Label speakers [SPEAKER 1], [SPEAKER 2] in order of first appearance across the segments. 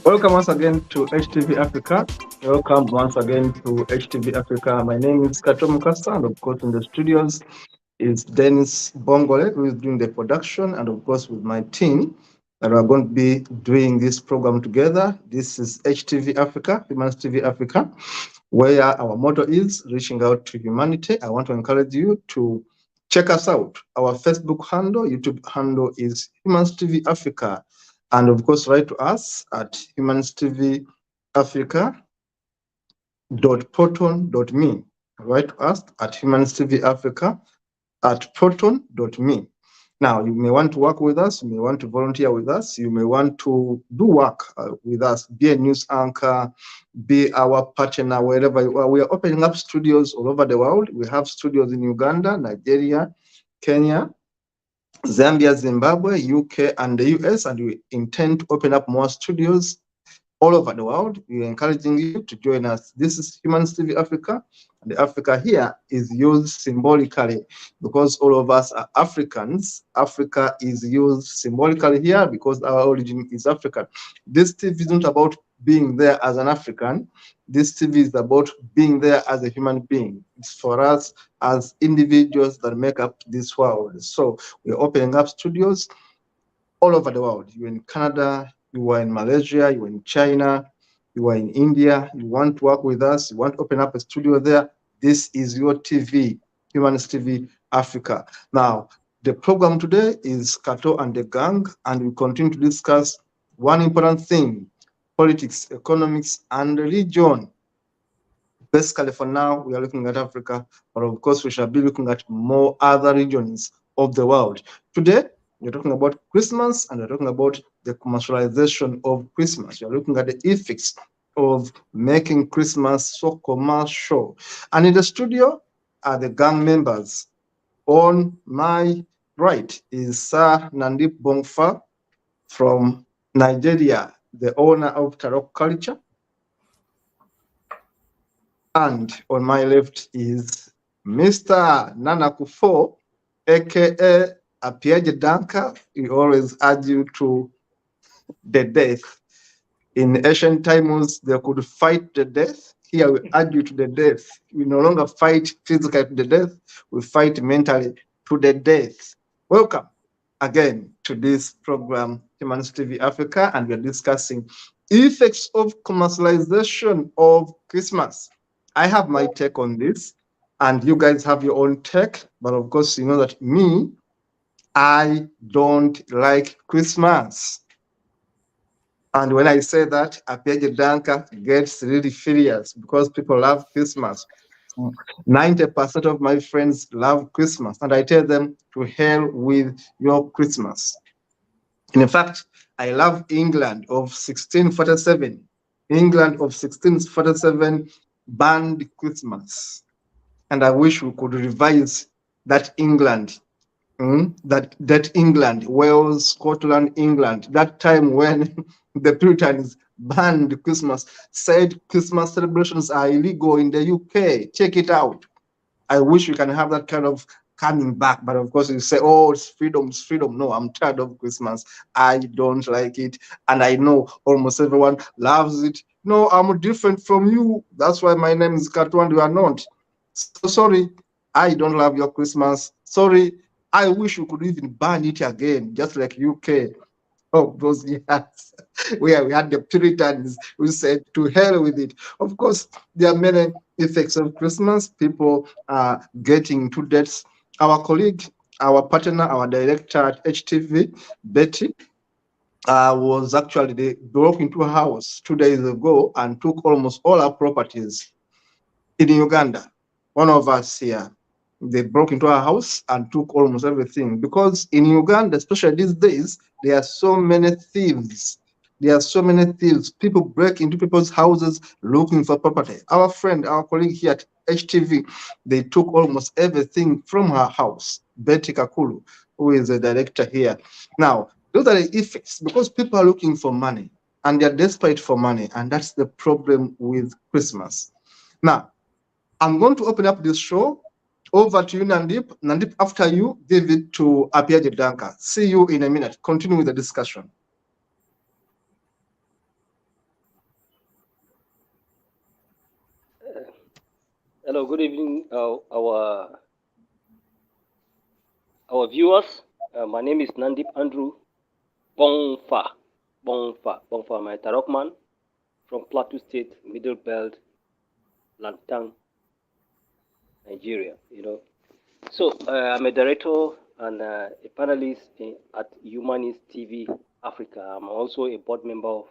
[SPEAKER 1] Welcome once again to HTV Africa. Welcome once again to HTV Africa. My name is KATO Mukasa, and of course in the studios is Dennis Bongole, who is doing the production, and of course with my team that are going to be doing this program together. This is HTV Africa, Humans TV Africa, where our motto is reaching out to humanity. I want to encourage you to check us out. Our Facebook handle, YouTube handle is Humans TV Africa. And of course, write to us at humanstvafrica.proton.me. Write to us at humanstvafrica@proton.me. Now, you may want to work with us, you may want to volunteer with us, you may want to do work with us, be a news anchor, be our partner, wherever you are. We are opening up studios all over the world. We have studios in Uganda, Nigeria, Kenya, Zambia, Zimbabwe, UK, and the US, and we intend to open up more studios all over the world. We are encouraging you to join us. This is Humans TV Africa, and the Africa here is used symbolically because all of us are Africans. Africa is used symbolically here because our origin is African. This TV is not about being there as an African. This TV is about being there as a human being. It's for us as individuals that make up this world. So we're opening up studios all over the world. You're in Canada, you are in Malaysia, you are in China, you are in India, you want to work with us, you want to open up a studio there, this is your TV, Humans TV Africa. Now, the program today is KATO and the Gang, and we continue to discuss one important thing: politics, economics, and religion. Basically, for now, we are looking at Africa, but of course, we shall be looking at more other regions of the world. Today, we're talking about Christmas, and we're talking about the commercialization of Christmas. We're looking at the ethics of making Christmas so commercial. And in the studio are the gang members. On my right is Sir Nandip Bongfa from Nigeria, the owner of Tarok Culture. And on my left is Mr. Nana Kufo, aka Apiaje Danka. We always urge you to the death. In ancient times, they could fight the death. Here we urge you to the death. We no longer fight physically to the death, we fight mentally to the death. Welcome again to this program, Humans TV Africa, and we're discussing effects of commercialization of Christmas. I have my take on this, and you guys have your own take, but of course, you know that me, I don't like Christmas. And when I say that, Apiaje Danka gets really furious because people love Christmas. 90% of my friends love Christmas, and I tell them to hell with your Christmas. And in fact, I love England of 1647. England of 1647 banned Christmas. And I wish we could revise that England. That England, Wales, Scotland, England, that time when the Puritans banned Christmas, said Christmas celebrations are illegal in the UK. Check it out. I wish we can have that kind of coming back, but of course you say, oh, it's freedom, it's freedom. No, I'm tired of Christmas. I don't like it, and I know almost everyone loves it. No, I'm different from you. That's why my name is KATO and you are not. So sorry, I don't love your Christmas. Sorry, I wish we could even ban it again, just like UK. Oh, those years where we had the Puritans who said, to hell with it. Of course, there are many effects of Christmas. People are getting into debts. Our colleague, our partner, our director at HTV, Betty, was actually, they broke into a house 2 days ago and took almost all our properties in Uganda. One of us here, they broke into our house and took almost everything, because in Uganda, especially these days, there are so many thieves. There are so many thieves. People break into people's houses looking for property. Our friend, our colleague here at HTV, they took almost everything from her house. Betty Kakulu, who is the director here. Now, those are the effects, because people are looking for money and they're desperate for money, and that's the problem with Christmas. Now, I'm going to open up this show. Over to you, Nandip. Nandip, after you, give it to Abiyaji Danka. See you in a minute. Continue with the discussion.
[SPEAKER 2] Hello, good evening, our viewers. My name is Nandip Andrew Bongfa. My Tarokman from Plateau State, Middle Belt, Lantang, Nigeria. So I'm a director and a panelist at Humanist TV Africa. I'm also a board member of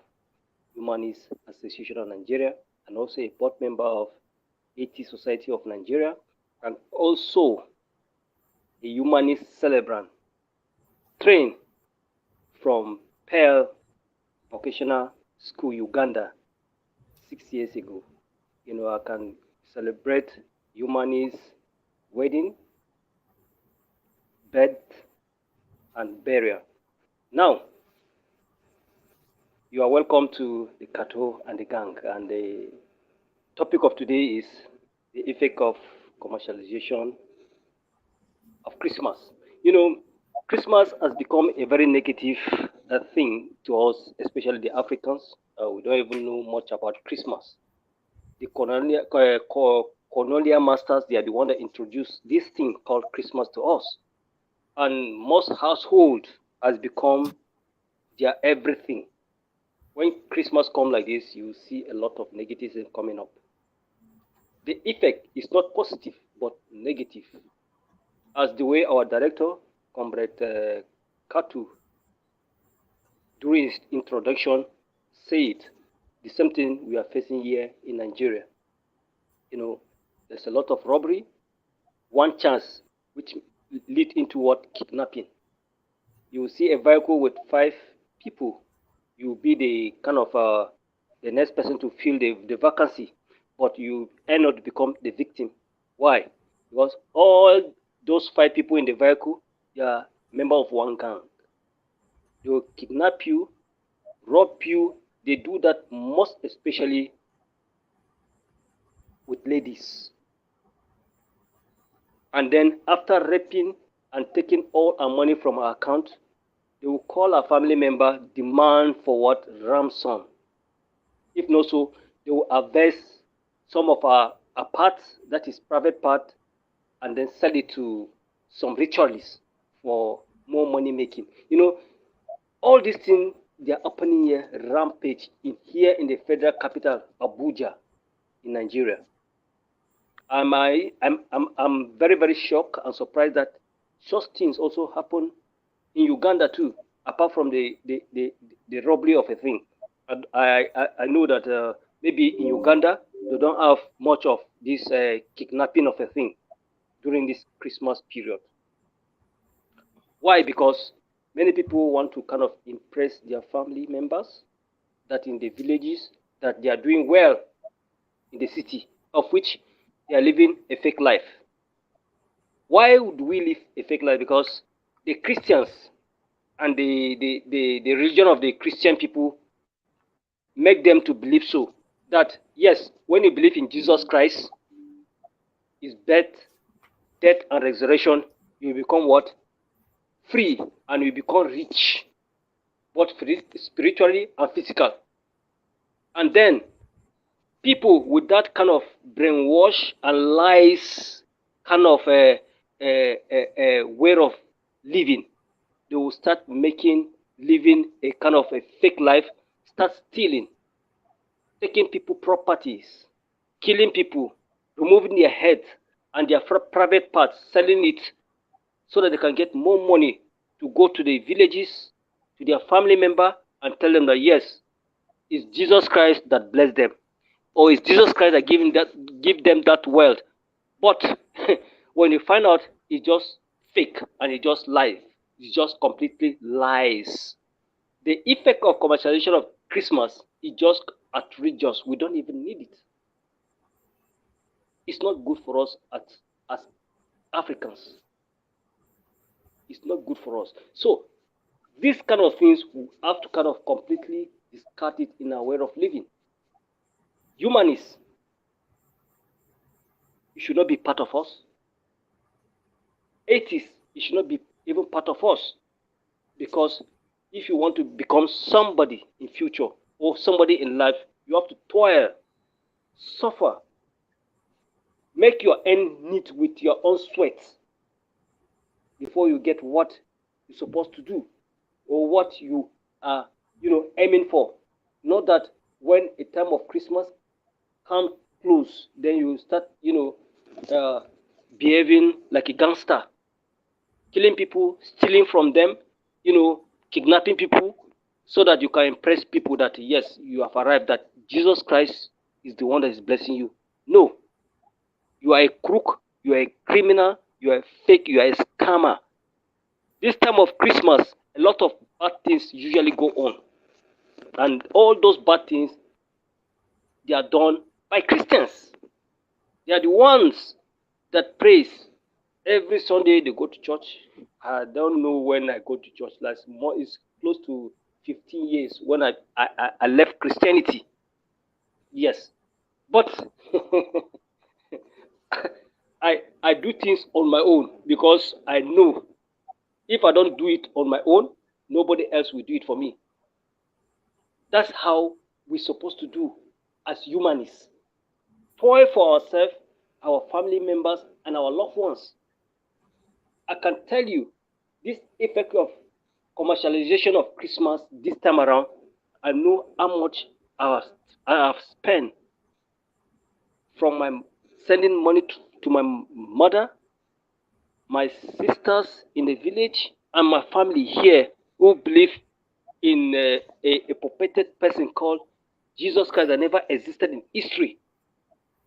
[SPEAKER 2] Humanist Association of Nigeria, and also a board member of AT Society of Nigeria, and also a humanist celebrant trained from Pearl Vocational School, Uganda, 6 years ago. I can celebrate humanist wedding, birth, and burial. Now, you are welcome to the KATO and the gang. And the topic of today is the effect of commercialization of Christmas. Christmas has become a very negative thing to us, especially the Africans. We don't even know much about Christmas. The colonial masters, they are the one that introduced this thing called Christmas to us. And most households has become their everything. When Christmas comes like this, you see a lot of negatives coming up. The effect is not positive, but negative. As the way our director, Comrade Katu, during his introduction, said the same thing we are facing here in Nigeria. There's a lot of robbery, one chance, which lead into what? Kidnapping. You will see a vehicle with 5 people. You will be the kind of the next person to fill the vacancy, but you end up become the victim. Why? Because all those 5 people in the vehicle, they are member of one gang. They will kidnap you, rob you. They do that most especially with ladies. And then after raping and taking all our money from our account, they will call our family member, demand for what? Ransom. If not so, they will harvest some of our parts, that is private part, and then sell it to some ritualists for more money making. All these things, they are happening here, rampage here in the federal capital, Abuja, in Nigeria. I'm very, very shocked and surprised that such things also happen in Uganda too, apart from the robbery of a thing. I know that maybe in Uganda they don't have much of this kidnapping of a thing during this Christmas period. Why? Because many people want to kind of impress their family members that in the villages that they are doing well in the city, of which they are living a fake life. Why would we live a fake life? Because the Christians and the religion of the Christian people make them to believe so. That yes, when you believe in Jesus Christ, his birth, death, and resurrection, you become what? Free, and you become rich, both spiritually and physical. And then people with that kind of brainwash and lies kind of a way of living. They will start living a kind of a fake life, start stealing, taking people properties, killing people, removing their heads and their private parts, selling it so that they can get more money to go to the villages, to their family member, and tell them that yes, it's Jesus Christ that blessed them, or it's Jesus Christ that give them that wealth. But when you find out, it's just fake and it's just lies. It's just completely lies. The effect of commercialization of Christmas is just outrageous. We don't even need it. It's not good for us as Africans. It's not good for us. So these kind of things, we have to kind of completely discard it in our way of living. Humanists, it should not be part of us. Atheists, it should not be even part of us. Because if you want to become somebody in future or somebody in life, you have to toil, suffer, make your end meet with your own sweat before you get what you're supposed to do or what you are, aiming for. Not that when a time of Christmas comes close, then you start, behaving like a gangster, killing people, stealing from them, kidnapping people, so that you can impress people that yes, you have arrived, that Jesus Christ is the one that is blessing you. No, you are a crook, you are a criminal, you are a fake, you are a scammer. This time of Christmas, a lot of bad things usually go on. And all those bad things, they are done by Christians. They are the ones that praise. Every Sunday they go to church. I don't know when I go to church. It's close to 15 years when I left Christianity. Yes. But I do things on my own because I know if I don't do it on my own, nobody else will do it for me. That's how we're supposed to do as humanists. Toil for ourselves, our family members, and our loved ones. I can tell you, this effect of commercialization of Christmas this time around, I know how much I have spent from my sending money to my mother, my sisters in the village, and my family here who believe in a purported person called Jesus Christ that never existed in history.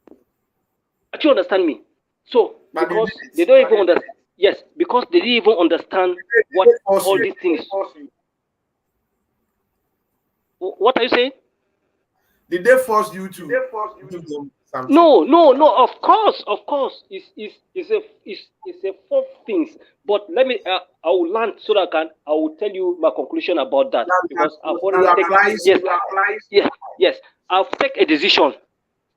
[SPEAKER 2] Do you understand me? So, because they don't even understand. Yes, because they didn't even understand what all these things. What are you saying?
[SPEAKER 3] Did they force you to give them something?
[SPEAKER 2] No. Of course. It's a fourth things. But let me. I will land so that I will tell you my conclusion about that because I've already taken. Yes. I'll take a decision.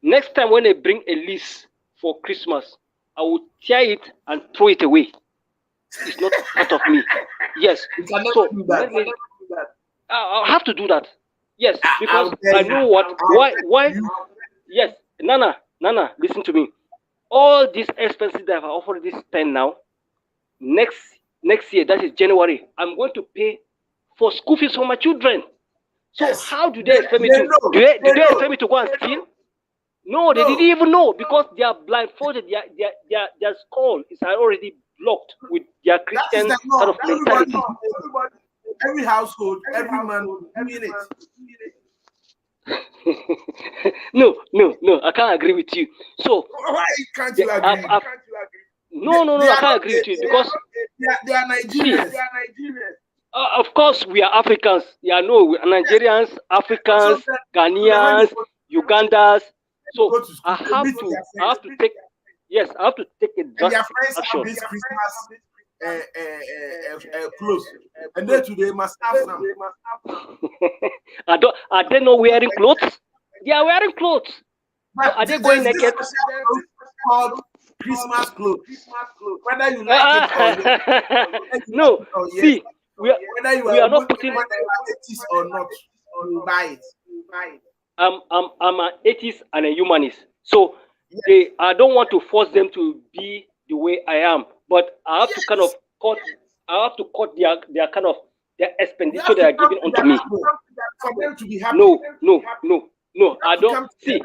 [SPEAKER 2] Next time when they bring a list for Christmas, I will tear it and throw it away. It's not part of me. Yes.
[SPEAKER 3] So
[SPEAKER 2] I'll have to do that. Yes, because I know what. Why? Yes, Nana, listen to me. All these expenses that I've already spent now, next year, that is January, I'm going to pay for school fees for my children. So how do they expect me to? Do they expect me to go and steal? No, they didn't even know because they are blindfolded. Their skull is already blocked with their Christian kind of mentality.
[SPEAKER 3] Every household, every man doing it.
[SPEAKER 2] No, I can't agree with you. So
[SPEAKER 3] why can't you agree?
[SPEAKER 2] No, I can't agree with you because
[SPEAKER 3] they are Nigerians.
[SPEAKER 2] Of course, we are Africans. Yeah, no, Nigerians, Africans, Ghanaians, Ugandans. So I have to take. Yes, I have to take a drastic action.
[SPEAKER 3] This Christmas clothes, and then today must have some.
[SPEAKER 2] Are they not wearing clothes? They are wearing clothes. So are they going naked?
[SPEAKER 3] Called Christmas clothes. Whether you like it or
[SPEAKER 2] no. See, we are not putting
[SPEAKER 3] whether you are atheist or not. You buy it.
[SPEAKER 2] I'm an atheist and a humanist. So I don't want to force them to be the way I am. but I have to kind of cut. I have to cut their kind of their expenditure they are giving onto me.
[SPEAKER 3] For them to be happy.
[SPEAKER 2] No. I don't see.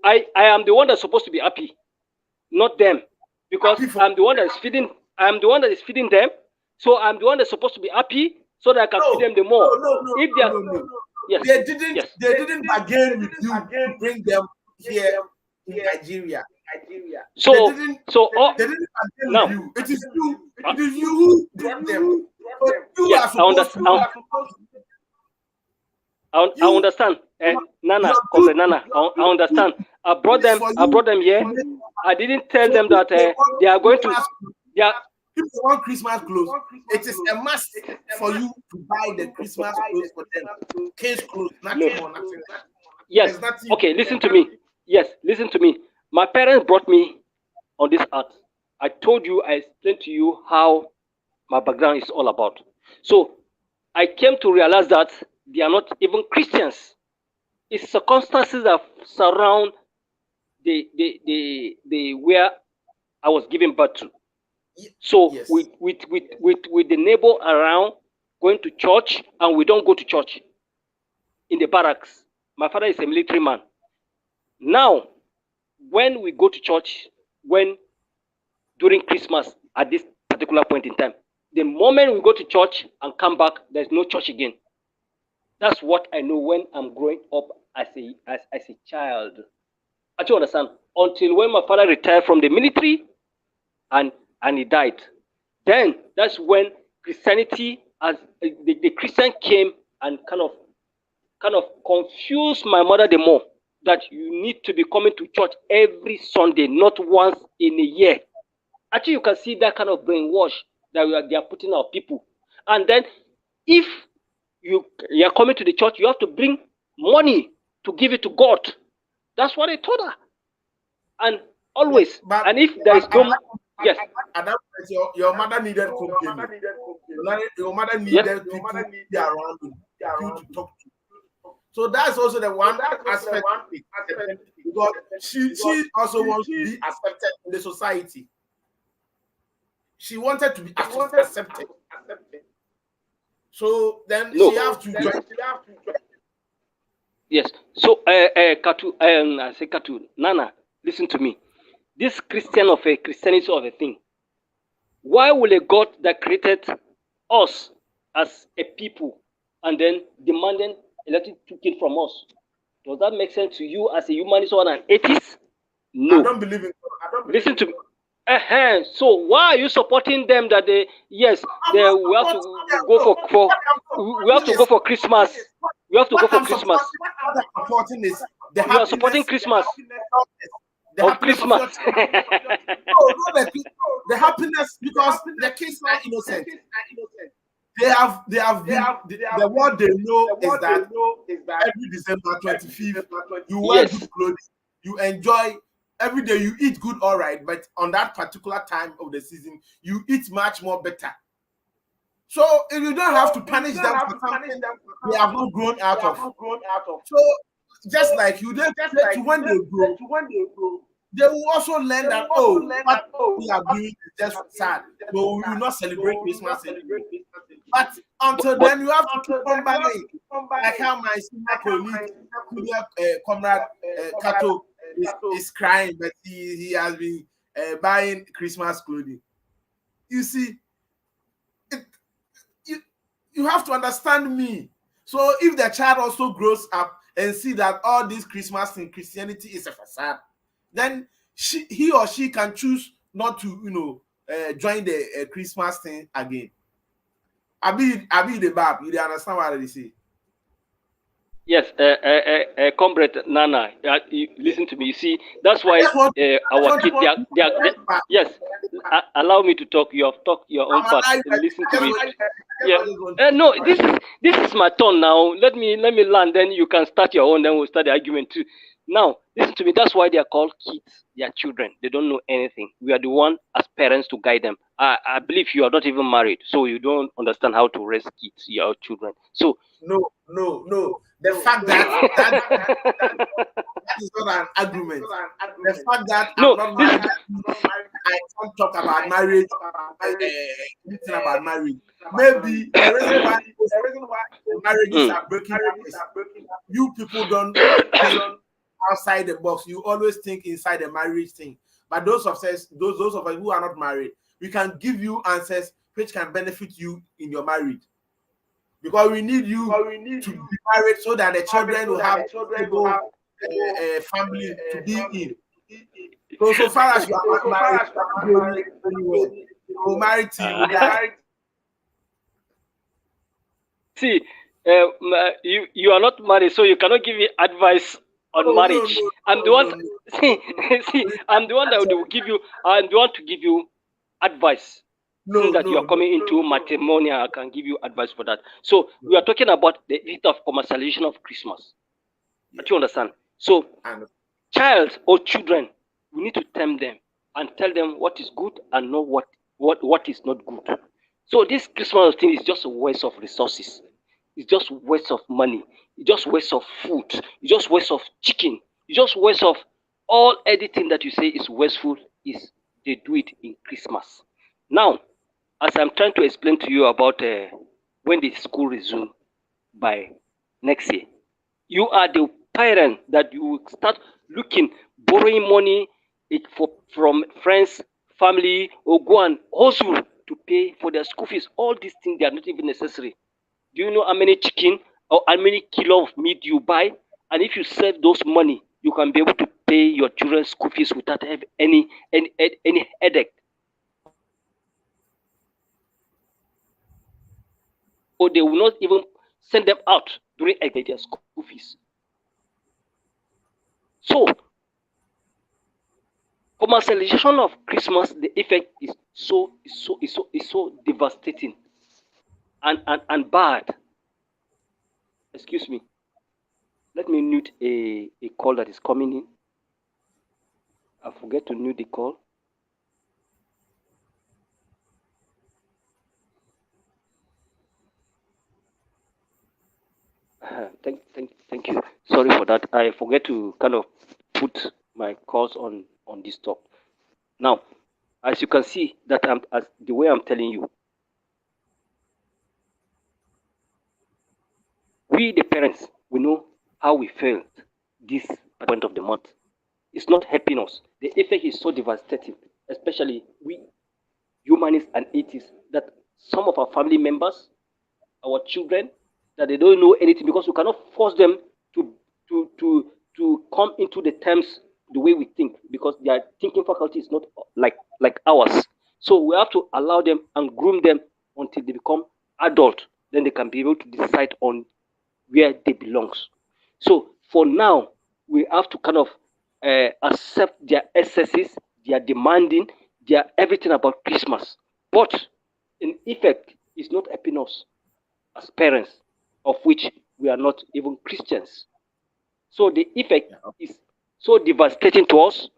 [SPEAKER 2] I am the one that's supposed to be happy, not them, because I'm the one that is feeding. I'm the one that is feeding them, so I'm the one that's supposed to be happy, so that I can feed them the more. If they are, yes,
[SPEAKER 3] they didn't bargain with you to bring them here in Nigeria.
[SPEAKER 2] So
[SPEAKER 3] they didn't bargain
[SPEAKER 2] now,
[SPEAKER 3] with you. It is you who brought them. But you
[SPEAKER 2] yes,
[SPEAKER 3] are
[SPEAKER 2] I understand. Nana, I understand. I brought them here. I didn't tell them that they are going to. Yeah.
[SPEAKER 3] If you want Christmas clothes, it is a must for you to buy the Christmas clothes for them. Case clothes, nothing more, nothing.
[SPEAKER 2] Yes. Okay, listen to me. Yes, listen to me. My parents brought me on this earth. I explained to you how my background is all about. So I came to realize that they are not even Christians. It's circumstances that surround the where I was given birth to. So
[SPEAKER 3] yes.
[SPEAKER 2] with the neighbor around going to church, and we don't go to church in the barracks. My father is a military man. Now, when we go to church, during Christmas at this particular point in time, the moment we go to church and come back, there's no church again. That's what I know when I'm growing up as a child. I don't understand. Until when my father retired from the military and he died. Then that's when Christianity, as the Christian came and kind of confused my mother the more, that you need to be coming to church every Sunday, not once in a year. Actually, you can see that kind of brainwash that they are putting our people. And then if you are coming to the church, you have to bring money to give it to God. That's what I told her. And always, and if there is no, yes.
[SPEAKER 3] At that point, your mother needed company. Your mother needed people to be around you to talk to. So that's also the one aspect. Because she also wants to be accepted in the society. She wanted to be accepted. So then she has to join.
[SPEAKER 2] Yes. So, I say Katu, Nana, listen to me. This Christianity of a thing. Why will a God that created us as a people and then demanding electric took it from us? Does that make sense to you as a humanist or an atheist? No.
[SPEAKER 3] I don't believe in God.
[SPEAKER 2] Listen to me. So why are you supporting them that we have to go for Christmas? We have to go for Christmas.
[SPEAKER 3] You
[SPEAKER 2] are supporting Christmas. Of Christmas.
[SPEAKER 3] The happiness, because the kids are innocent. The what they know is that every December 25th, you wear good clothing, you enjoy. Every day you eat good, all right, but on that particular time of the season, you eat much more better. So if you don't have to punish them for something they have not grown out of. So just like you did, when they grow, they will also learn that what we are doing is just sad, but we will not celebrate Christmas anymore. But until then, you have to keep on buying. Like how my senior colleague, comrade KATO, is crying, but he has been buying Christmas clothing. You see, you have to understand me. So if the child also grows up and see that all this Christmas in Christianity is a facade, then he or she can choose not to, join the Christmas thing again. I be the bab. You understand what I say?
[SPEAKER 2] Yes, comrade Nana, you listen to me. You see, that's why our kids, yes, allow me to talk. You have talked your own part. Listen to me. Yeah. No, this is my turn now. Let me land. Then you can start your own. Then we'll start the argument too. Now, listen to me. That's why they are called kids. They are children. They don't know anything. We are the one as parents to guide them. I believe you are not even married, so you don't understand how to raise kids, your children. So
[SPEAKER 3] no. The fact that is not an argument. The fact that
[SPEAKER 2] no,
[SPEAKER 3] I'm not married, I can't talk about marriage, anything about marriage. Maybe the reason why marriages are breaking up is you people don't think outside the box. You always think inside the marriage thing. But those of us who are not married, we can give you answers which can benefit you in your marriage. Because we need you to be married so that the children will have a stable family to be in. So far as you are not married, you are anywhere. You're married till you die.
[SPEAKER 2] See, you are not married, so you cannot give me advice on marriage.
[SPEAKER 3] No.
[SPEAKER 2] I'm the one. See, I'm the one that will give you. I'm the one to give you advice. Since that you are coming into matrimonial, I can give you advice for that. So we are talking about the effect of commercialization of Christmas. Do you understand? So, child or children, we need to tame them and tell them what is good and know what is not good. So this Christmas thing is just a waste of resources. It's just waste of money. It's just waste of food. It's just waste of chicken. It's just waste of all anything that you say is wasteful. Is they do it in Christmas. Now, as I'm trying to explain to you about when the school resume by next year, you are the parent that you will start looking, borrowing money from friends, family, or go and hustle to pay for their school fees. All these things, they are not even necessary. Do you know how many chicken or how many kilo of meat you buy? And if you save those money, you can be able to pay your children's school fees without have any headache. Or they will not even send them out during their school fees. So, commercialization of Christmas, the effect is so devastating and bad. Excuse me. Let me mute a call that is coming in. I forget to mute the call. Thank you. Sorry for that. I forget to kind of put my calls on this stop. Now, as you can see, that as the way I'm telling you, we the parents, we know how we felt this point of the month. It's not helping us. The effect is so devastating, especially we humanists and atheists, that some of our family members, our children, that they don't know anything because we cannot force them to come into the terms the way we think, because their thinking faculty is not like ours. So we have to allow them and groom them until they become adult. Then they can be able to decide on where they belongs. So for now, we have to kind of accept their excesses, their demanding, their everything about Christmas. But in effect, it's not helping us as parents, of which we are not even Christians. So the effect is so devastating to us.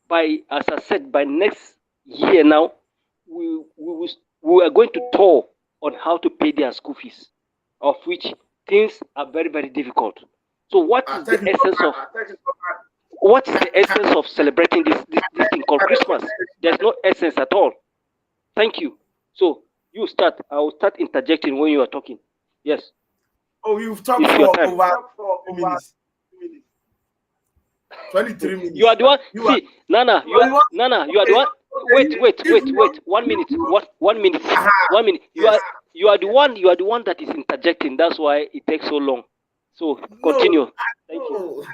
[SPEAKER 2] By, as I said, by next year now, we are going to tour on how to pay their school fees, of which things are very, very difficult. So what is the essence of celebrating this thing called Christmas? There's no essence at all. Thank you. So you start. I will start interjecting when you are talking. Yes.
[SPEAKER 3] Oh, you've talked for over 2 minutes. 23 minutes.
[SPEAKER 2] You are the one. See, Nana, you are the one. Wait. 1 minute. What? 1 minute. 1 minute. You are the one. You are the one that is interjecting. That's why it takes so long. So continue. Thank you.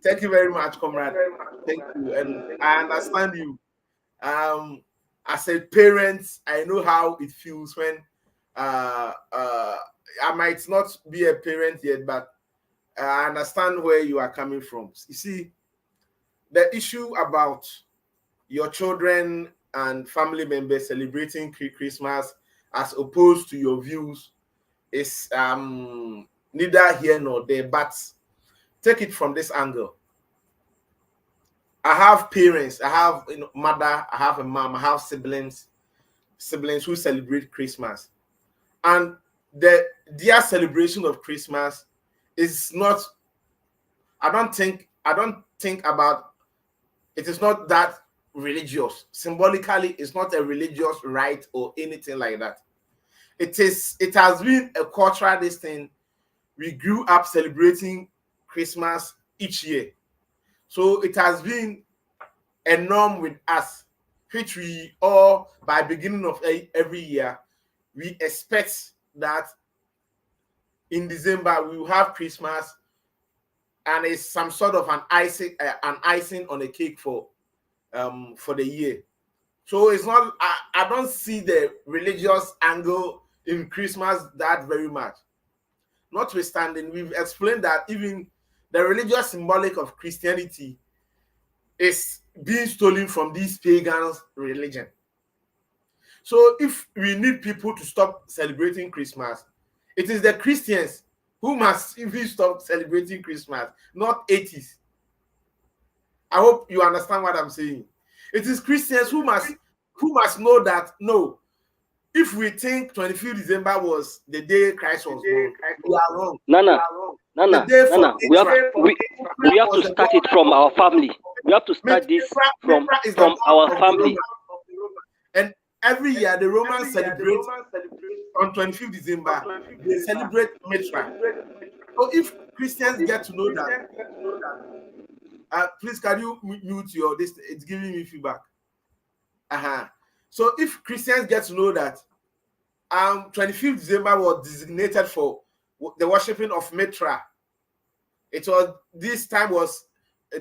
[SPEAKER 3] Thank you very much, comrade. Thank you, and I understand you. As a parent, I know how it feels when I might not be a parent yet, but I understand where you are coming from. You see, the issue about your children and family members celebrating Christmas as opposed to your views is neither here nor there. But take it from this angle. I have parents, I have mother, I have a mom, I have siblings who celebrate Christmas, and their celebration of Christmas is not. I don't think about it. Is not that religious. Symbolically, it's not a religious rite or anything like that. It has been a cultural this thing. We grew up celebrating Christmas each year, so it has been a norm with us, which we all, by beginning of every year, we expect that in December we will have Christmas, and it's some sort of an icing on a cake for the year. So it's not. I don't see the religious angle in Christmas that very much. Notwithstanding, we've explained that even the religious symbolic of Christianity is being stolen from these pagans' religion. So if we need people to stop celebrating Christmas, it is the Christians who must even stop celebrating Christmas, not atheists. I hope you understand what I'm saying. It is Christians who must know that, no, if we think 25th December was the day Christ was born, we are wrong.
[SPEAKER 2] Nana, we have to start it from our family. We have to start this from our family.
[SPEAKER 3] And every year the Romans celebrate on 25th December. They celebrate Mitra. So if Christians get to know that, please can you mute your this? It's giving me feedback. So if Christians get to know that 25th December was designated for the worshiping of Mitra, this time was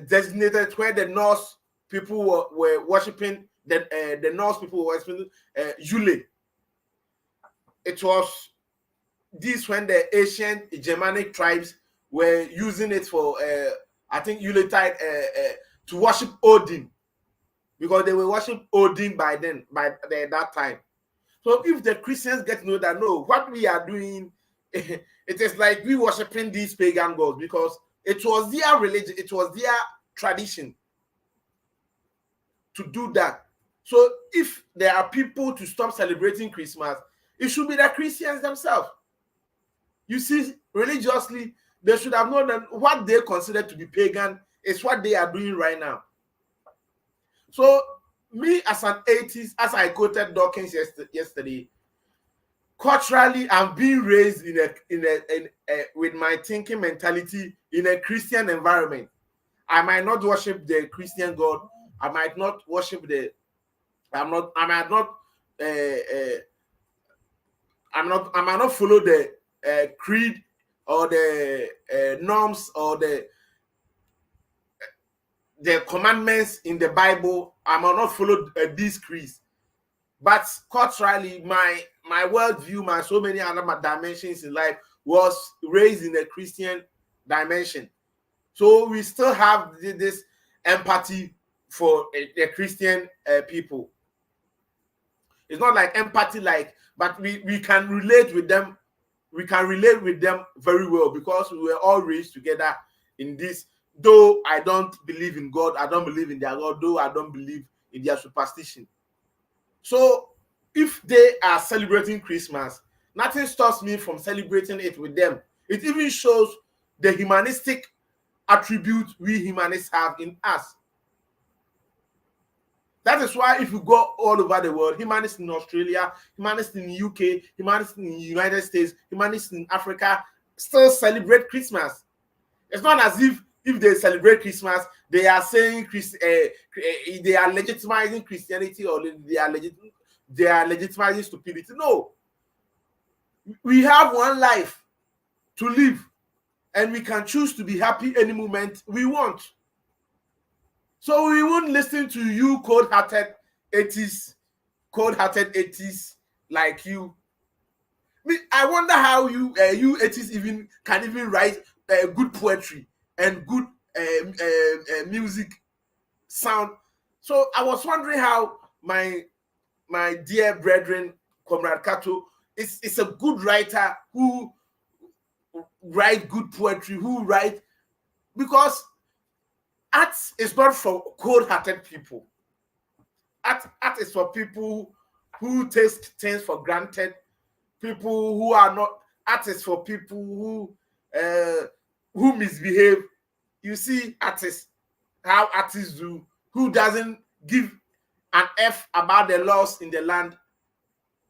[SPEAKER 3] designated where the Norse people were worshiping the Norse people were worshiping Yule. It was this when the ancient Germanic tribes were using it for I think Yuletide to worship Odin, because they were worshiping Odin by that time. So if the Christians get to know that, no, what we are doing, it is like we worshiping these pagan gods, because it was their religion, it was their tradition to do that. So if there are people to stop celebrating Christmas, it should be the Christians themselves. You see, religiously, they should have known that what they consider to be pagan is what they are doing right now. So me as an atheist, as I quoted Dawkins yesterday, culturally, I'm being raised with my thinking mentality in a Christian environment. I might not worship the Christian God. I might not worship I might not follow the creed or the norms or the commandments in the Bible. I might not follow these creeds. But culturally, my worldview, my so many other dimensions in life was raised in a Christian dimension. So we still have this empathy for the Christian people. It's not like empathy, but we can relate with them. We can relate with them very well because we were all raised together in this. Though I don't believe in God, I don't believe in their God, though I don't believe in their superstition. So if they are celebrating Christmas, nothing stops me from celebrating it with them. It even shows the humanistic attribute we humanists have in us. That is why if you go all over the world, humanists in Australia, humanists in the UK, humanists in the United States, humanists in Africa still celebrate Christmas. It's not as if they celebrate Christmas, they are saying they are legitimizing Christianity or they are legitimizing stupidity. No. We have one life to live, and we can choose to be happy any moment we want. So we won't listen to you cold-hearted atheists like you. I wonder how you atheists can even write good poetry and good music sound. So I was wondering how my dear brethren, Comrade Kato, is a good writer who write good poetry, who write Because art is not for cold-hearted people. Art is for people who take things for granted, people who are not. Art is for people who misbehave. You see artists, how artists do, who doesn't give an F about the laws in the land,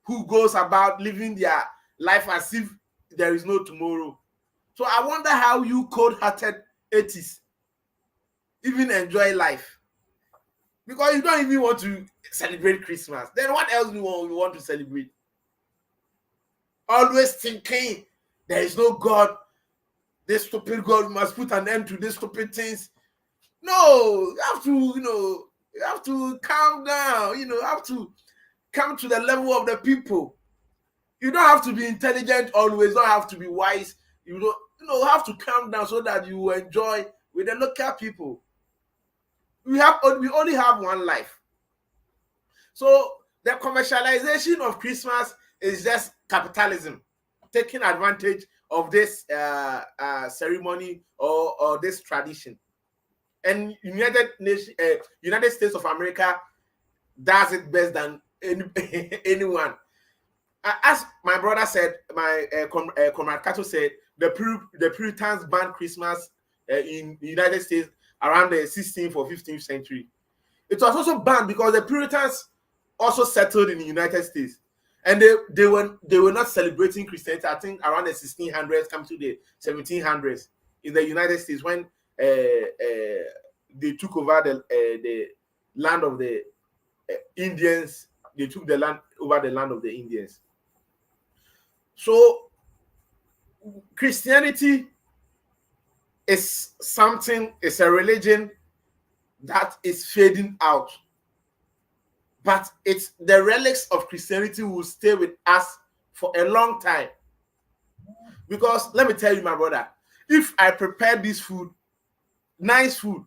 [SPEAKER 3] who goes about living their life as if there is no tomorrow. So I wonder how you cold-hearted atheists even enjoy life, because you don't even want to celebrate Christmas. Then what else do you want to celebrate? Always thinking there is no God. This stupid God must put an end to these stupid things. No, you have to, you have to calm down. You have to come to the level of the people. You don't have to be intelligent always. Don't have to be wise. You have to calm down so that you enjoy with the local people. We only have one life. So the commercialization of Christmas is just capitalism taking advantage of this ceremony or this tradition. And United States of America does it best than anyone. As my brother said, my Comrade KATO said, the Puritans banned Christmas in the United States around the 16th or 15th century. It was also banned because the Puritans also settled in the United States, and they were not celebrating Christianity. I think around the 1600s, come to the 1700s in the United States, when they took over the land of the Indians. They took the land of the Indians. So Christianity is it's a religion that is fading out. But it's the relics of Christianity will stay with us for a long time. Because let me tell you, my brother, if I prepare this food, nice food,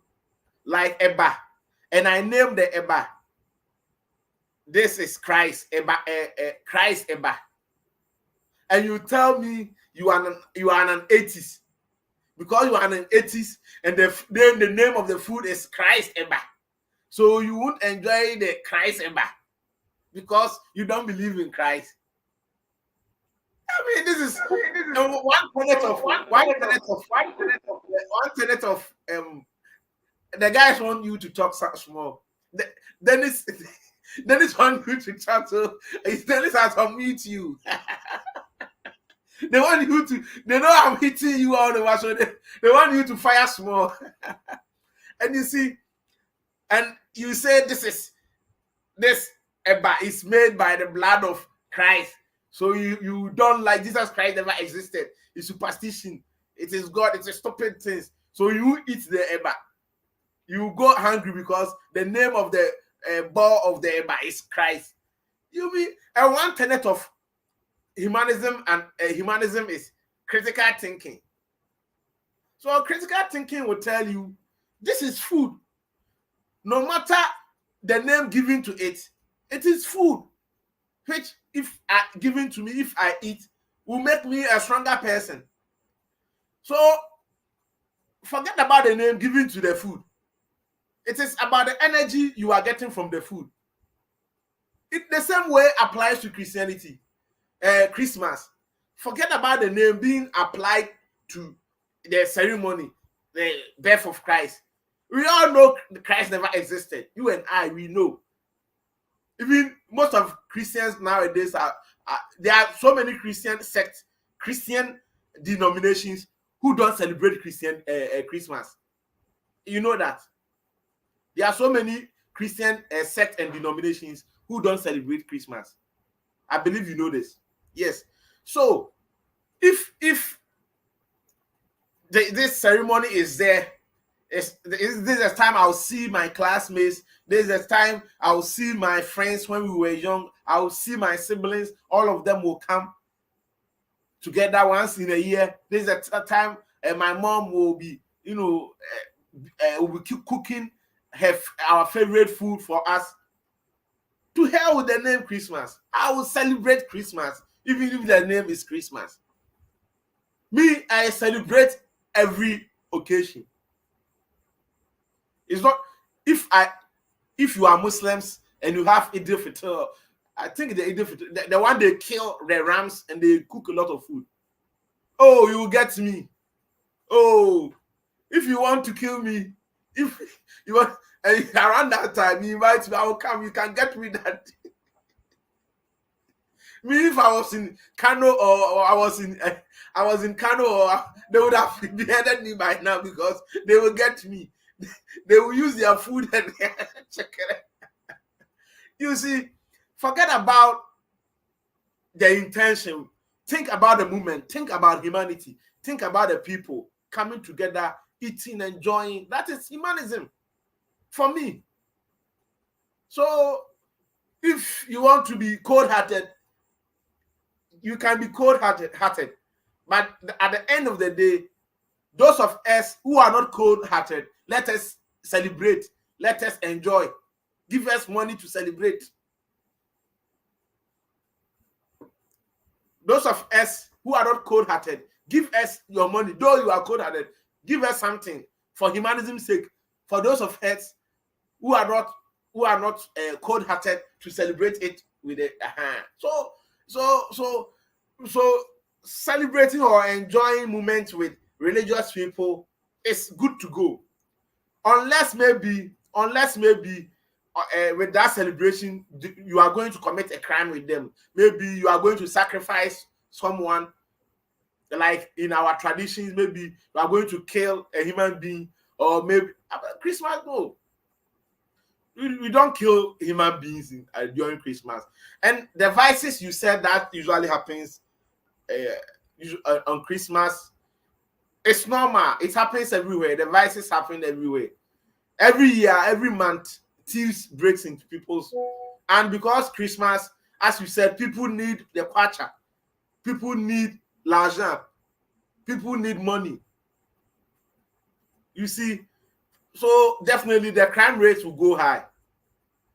[SPEAKER 3] like Eba, and I name the Eba, this is Christ Eba, Christ Eba, and you tell me you are an atheist because you are an atheist, and the name of the food is Christ Eba, so you won't enjoy the Christ Eba because you don't believe in Christ. I mean, this is one tenet of the guys want you to talk small. Dennis want you to talk, so Dennis has to meet you. They want you to. They know I'm hitting you all the way, so they want you to fire small. And you see, and you say this Eba is made by the blood of Christ. So you don't like Jesus Christ never existed. It's superstition. It is God. It's a stupid thing. So you eat the Eba. You go hungry because the name of the ball of the Eba is Christ. You mean, and one tenet of humanism is critical thinking. So critical thinking will tell you this is food. No matter the name given to it, it is food, which if given to me, if I eat, will make me a stronger person. So forget about the name given to the food. It is about the energy you are getting from the food. The same way applies to Christianity. Christmas. Forget about the name being applied to the ceremony, the birth of Christ. We all know Christ never existed. You and I, we know. Even most of Christians nowadays there are so many Christian sects, Christian denominations who don't celebrate Christmas. You know that. There are so many Christian sects and denominations who don't celebrate Christmas. I believe you know this. Yes. So if this ceremony is there, this is the time I'll see my classmates. This is the time I'll see my friends when we were young. I'll see my siblings. All of them will come together once in a year. This is the time my mom will be, will be cooking our favorite food for us. To hell with the name Christmas. I will celebrate Christmas, even if the name is Christmas. Me, I celebrate every occasion. It's not if you are Muslims and you have Eid al-Fitr, I think the Eid al-Fitr, the one they kill the rams and they cook a lot of food. Oh, you get me. Oh, if you want to kill me, if you want around that time, you invite me, I will come. You can get me that. Me, if I was in Kano or I was in Kano, or they would have beheaded me by now because they will get me. They will use their food and check it. You see, forget about the intention. Think about the movement. Think about humanity. Think about the people coming together, eating, enjoying. That is humanism for me. So if you want to be cold-hearted, you can be cold-hearted. But at the end of the day, those of us who are not cold-hearted, let us celebrate. Let us enjoy. Give us money to celebrate. Those of us who are not cold-hearted, give us your money. Though you are cold-hearted, give us something for humanism's sake. For those of us who are not cold-hearted, to celebrate it with a So celebrating or enjoying moments with religious people is good to go, unless maybe with that celebration you are going to commit a crime with them. Maybe you are going to sacrifice someone, like in our traditions. Maybe you are going to kill a human being, or maybe Christmas. No, we don't kill human beings during Christmas. And the vices you said that usually happens on Christmas, it's normal. It happens everywhere. The vices happen everywhere. Every year, every month, thieves breaks into people's. And because Christmas, as you said, people need the kwacha, people need l'argent, people need money. You see, so definitely the crime rates will go high.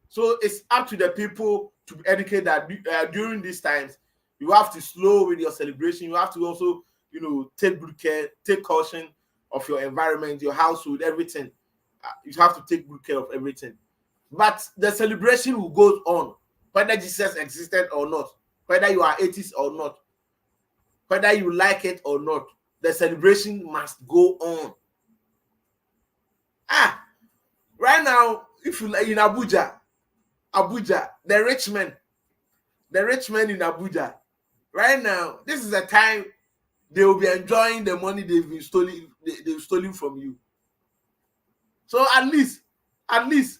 [SPEAKER 3] So it's up to the people to educate that during these times, you have to slow with your celebration. You have to also, take good care, take caution of your environment, your household, everything. You have to take good care of everything. But the celebration will go on, whether Jesus existed or not, whether you are atheist or not, whether you like it or not. The celebration must go on. Right now, if you like in Abuja, the rich men in Abuja, right now, this is the time they will be enjoying the money they've stolen from you. So at least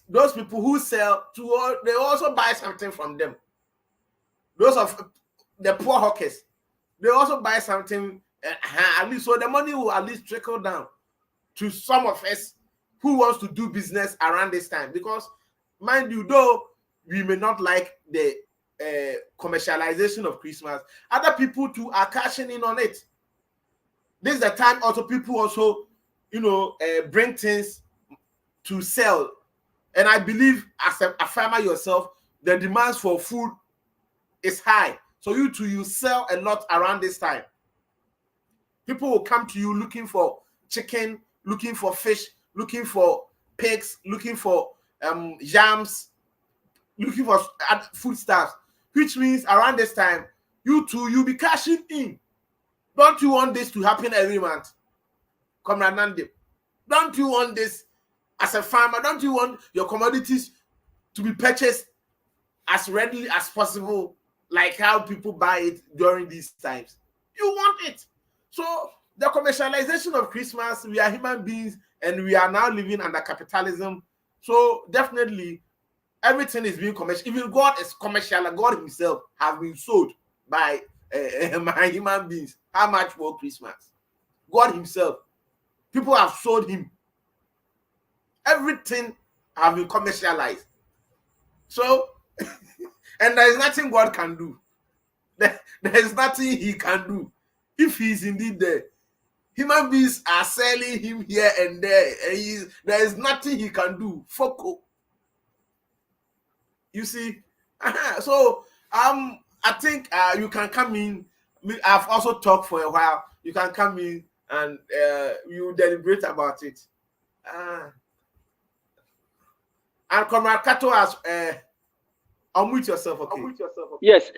[SPEAKER 3] those people who sell to, they also buy something from them. Those of the poor hawkers, they also buy something, at least, so the money will at least trickle down to some of us who wants to do business around this time. Because mind you, though we may not like the commercialization of Christmas, other people too are cashing in on it. This is the time also people also, bring things to sell. And I believe, as a farmer yourself, the demands for food is high. So you sell a lot around this time. People will come to you looking for chicken, looking for fish, looking for pigs, looking for yams, looking for foodstuffs, which means around this time, you'll be cashing in. Don't you want this to happen every month? Comrade Nandi, don't you want this as a farmer? Don't you want your commodities to be purchased as readily as possible, like how people buy it during these times? You want it. So the commercialization of Christmas, we are human beings and we are now living under capitalism. So definitely everything is being commercial. Even God is commercial. God himself has been sold by my human beings. How much for Christmas? God himself. People have sold him. Everything has been commercialized. So, and there is nothing God can do. There is nothing he can do. If he is indeed there, human beings are selling him here and there. And there is nothing he can do. Foko. You see? So, I think you can come in. I've also talked for a while. You can come in and you deliberate about it. And Comrade KATO has unmute yourself, okay?
[SPEAKER 2] Yes,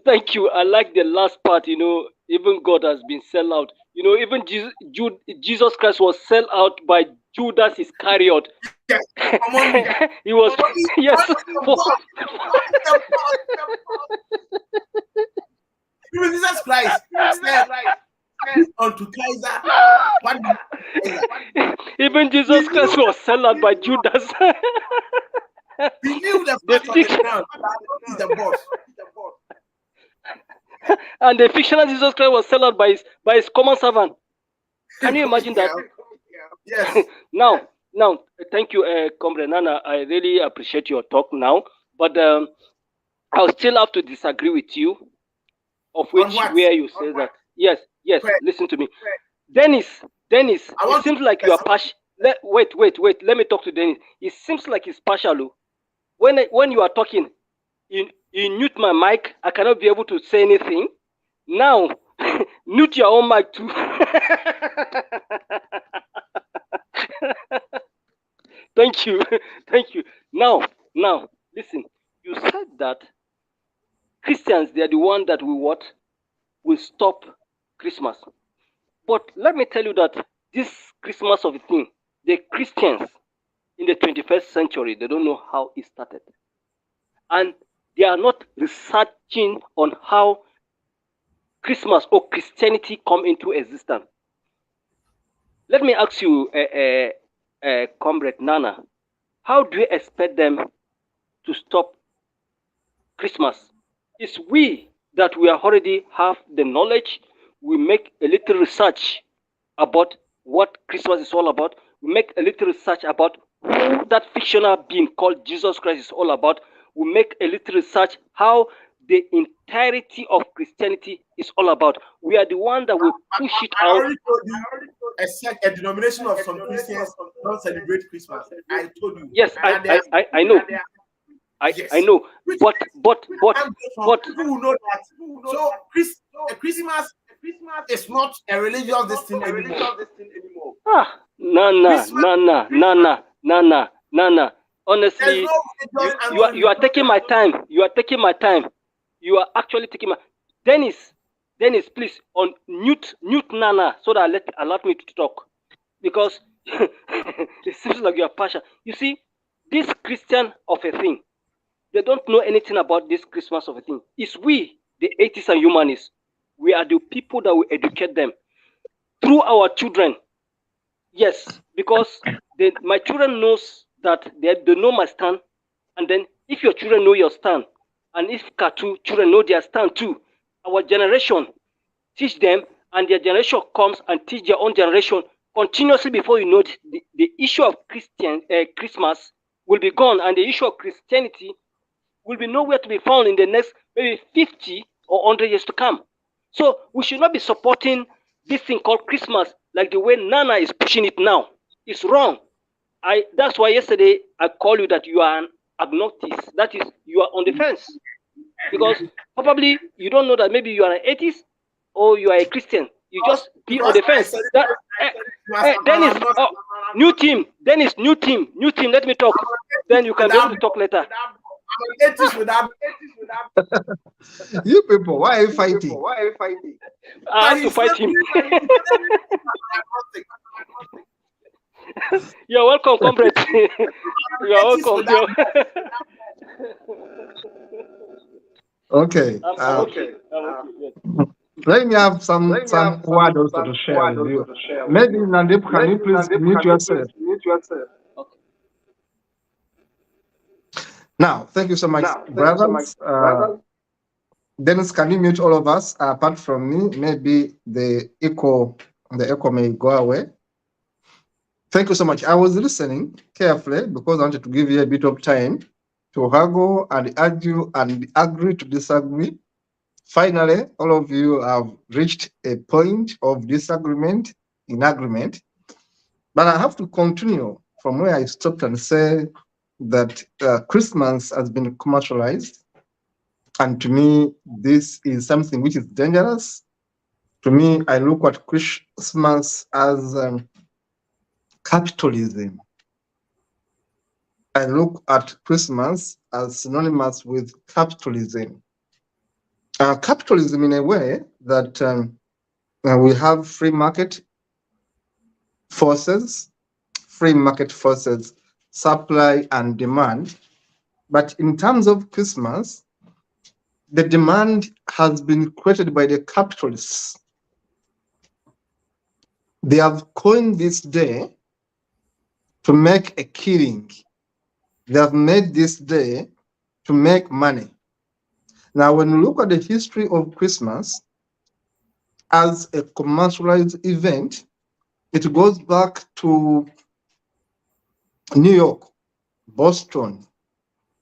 [SPEAKER 2] thank you. I like the last part, even God has been sell out. Even Jesus Christ was sell out by Judas Iscariot.
[SPEAKER 3] Yes.
[SPEAKER 2] He was, yes.
[SPEAKER 3] Even Jesus Christ said unto Kaiser.
[SPEAKER 2] Even Jesus Christ was sell out by Judas.
[SPEAKER 3] He knew the fact on the ground that he's the boss.
[SPEAKER 2] And the fictional Jesus Christ was sold out by his common servant. Can you imagine that?
[SPEAKER 3] Yes.
[SPEAKER 2] Now, thank you, Comrade Nana. I really appreciate your talk now, but I'll still have to disagree with you. Of which where you say that? Yes. Listen to me, Dennis. It seems like you are partial. Wait. Let me talk to Dennis. It seems like he's partial. When you are talking, you mute my mic. I cannot be able to say anything. Now, mute your own mic too. Thank you. Now, listen. You said that Christians, they are the one that will stop Christmas. But let me tell you that this Christmas of a thing, the Christians in the 21st century, they don't know how it started. And they are not researching on how Christmas or Christianity come into existence. Let me ask you, Comrade Nana, how do you expect them to stop Christmas? It's we that we already have the knowledge. We make a little research about what Christmas is all about. We make a little research about who that fictional being called Jesus Christ is all about. We make a little research how the entirety of Christianity is all about. We are the one that will push it out.
[SPEAKER 3] I already told you a denomination of some Christians don't celebrate Christmas. I told you.
[SPEAKER 2] Yes, I know. I know. But
[SPEAKER 3] people will know that. So Christmas is not a religious thing anymore.
[SPEAKER 2] Nana. Honestly, you are taking my time. You are actually taking my Dennis, please mute Nana so that allow me to talk, because it seems like you are partial. You see, this Christian of a thing, they don't know anything about this Christmas of a thing. It's we, the atheists and humanists. We are the people that will educate them through our children. Yes, because my children knows that they know my stand, and then if your children know your stand, and if KATO children know their stand too, our generation teach them, and their generation comes and teach their own generation continuously. Before you know it, the issue of Christmas will be gone, and the issue of Christianity will be nowhere to be found in the next maybe 50 or 100 years to come. So we should not be supporting this thing called Christmas like the way Nana is pushing it now. It's wrong. That's why yesterday I called you that you are an agnostic. That is, you are on the fence. Because probably you don't know that maybe you are an atheist or you are a Christian. You just be on the fence. Dennis, new team. Dennis, new team. Let me talk. Then you can be able to talk later.
[SPEAKER 1] You people, why are you fighting?
[SPEAKER 2] I have to fight him. You're welcome, comrade. You're welcome.
[SPEAKER 1] Okay. Let me have some words also to share with you. Maybe Nandip, can you please mute yourself?
[SPEAKER 2] Okay.
[SPEAKER 1] Now, thank you so much, brothers. Dennis, can you mute all of us apart from me? Maybe the echo may go away. Thank you so much. I was listening carefully because I wanted to give you a bit of time to haggle and argue and agree to disagree. Finally, all of you have reached a point of disagreement in agreement. But I have to continue from where I stopped and say that Christmas has been commercialized. And to me, this is something which is dangerous. To me, I look at Christmas as capitalism. I look at Christmas as synonymous with capitalism. Capitalism in a way that we have free market forces, supply and demand. But in terms of Christmas, the demand has been created by the capitalists. They have coined this day to make a killing. They have made this day to make money. Now, when you look at the history of Christmas as a commercialized event, it goes back to New York, Boston,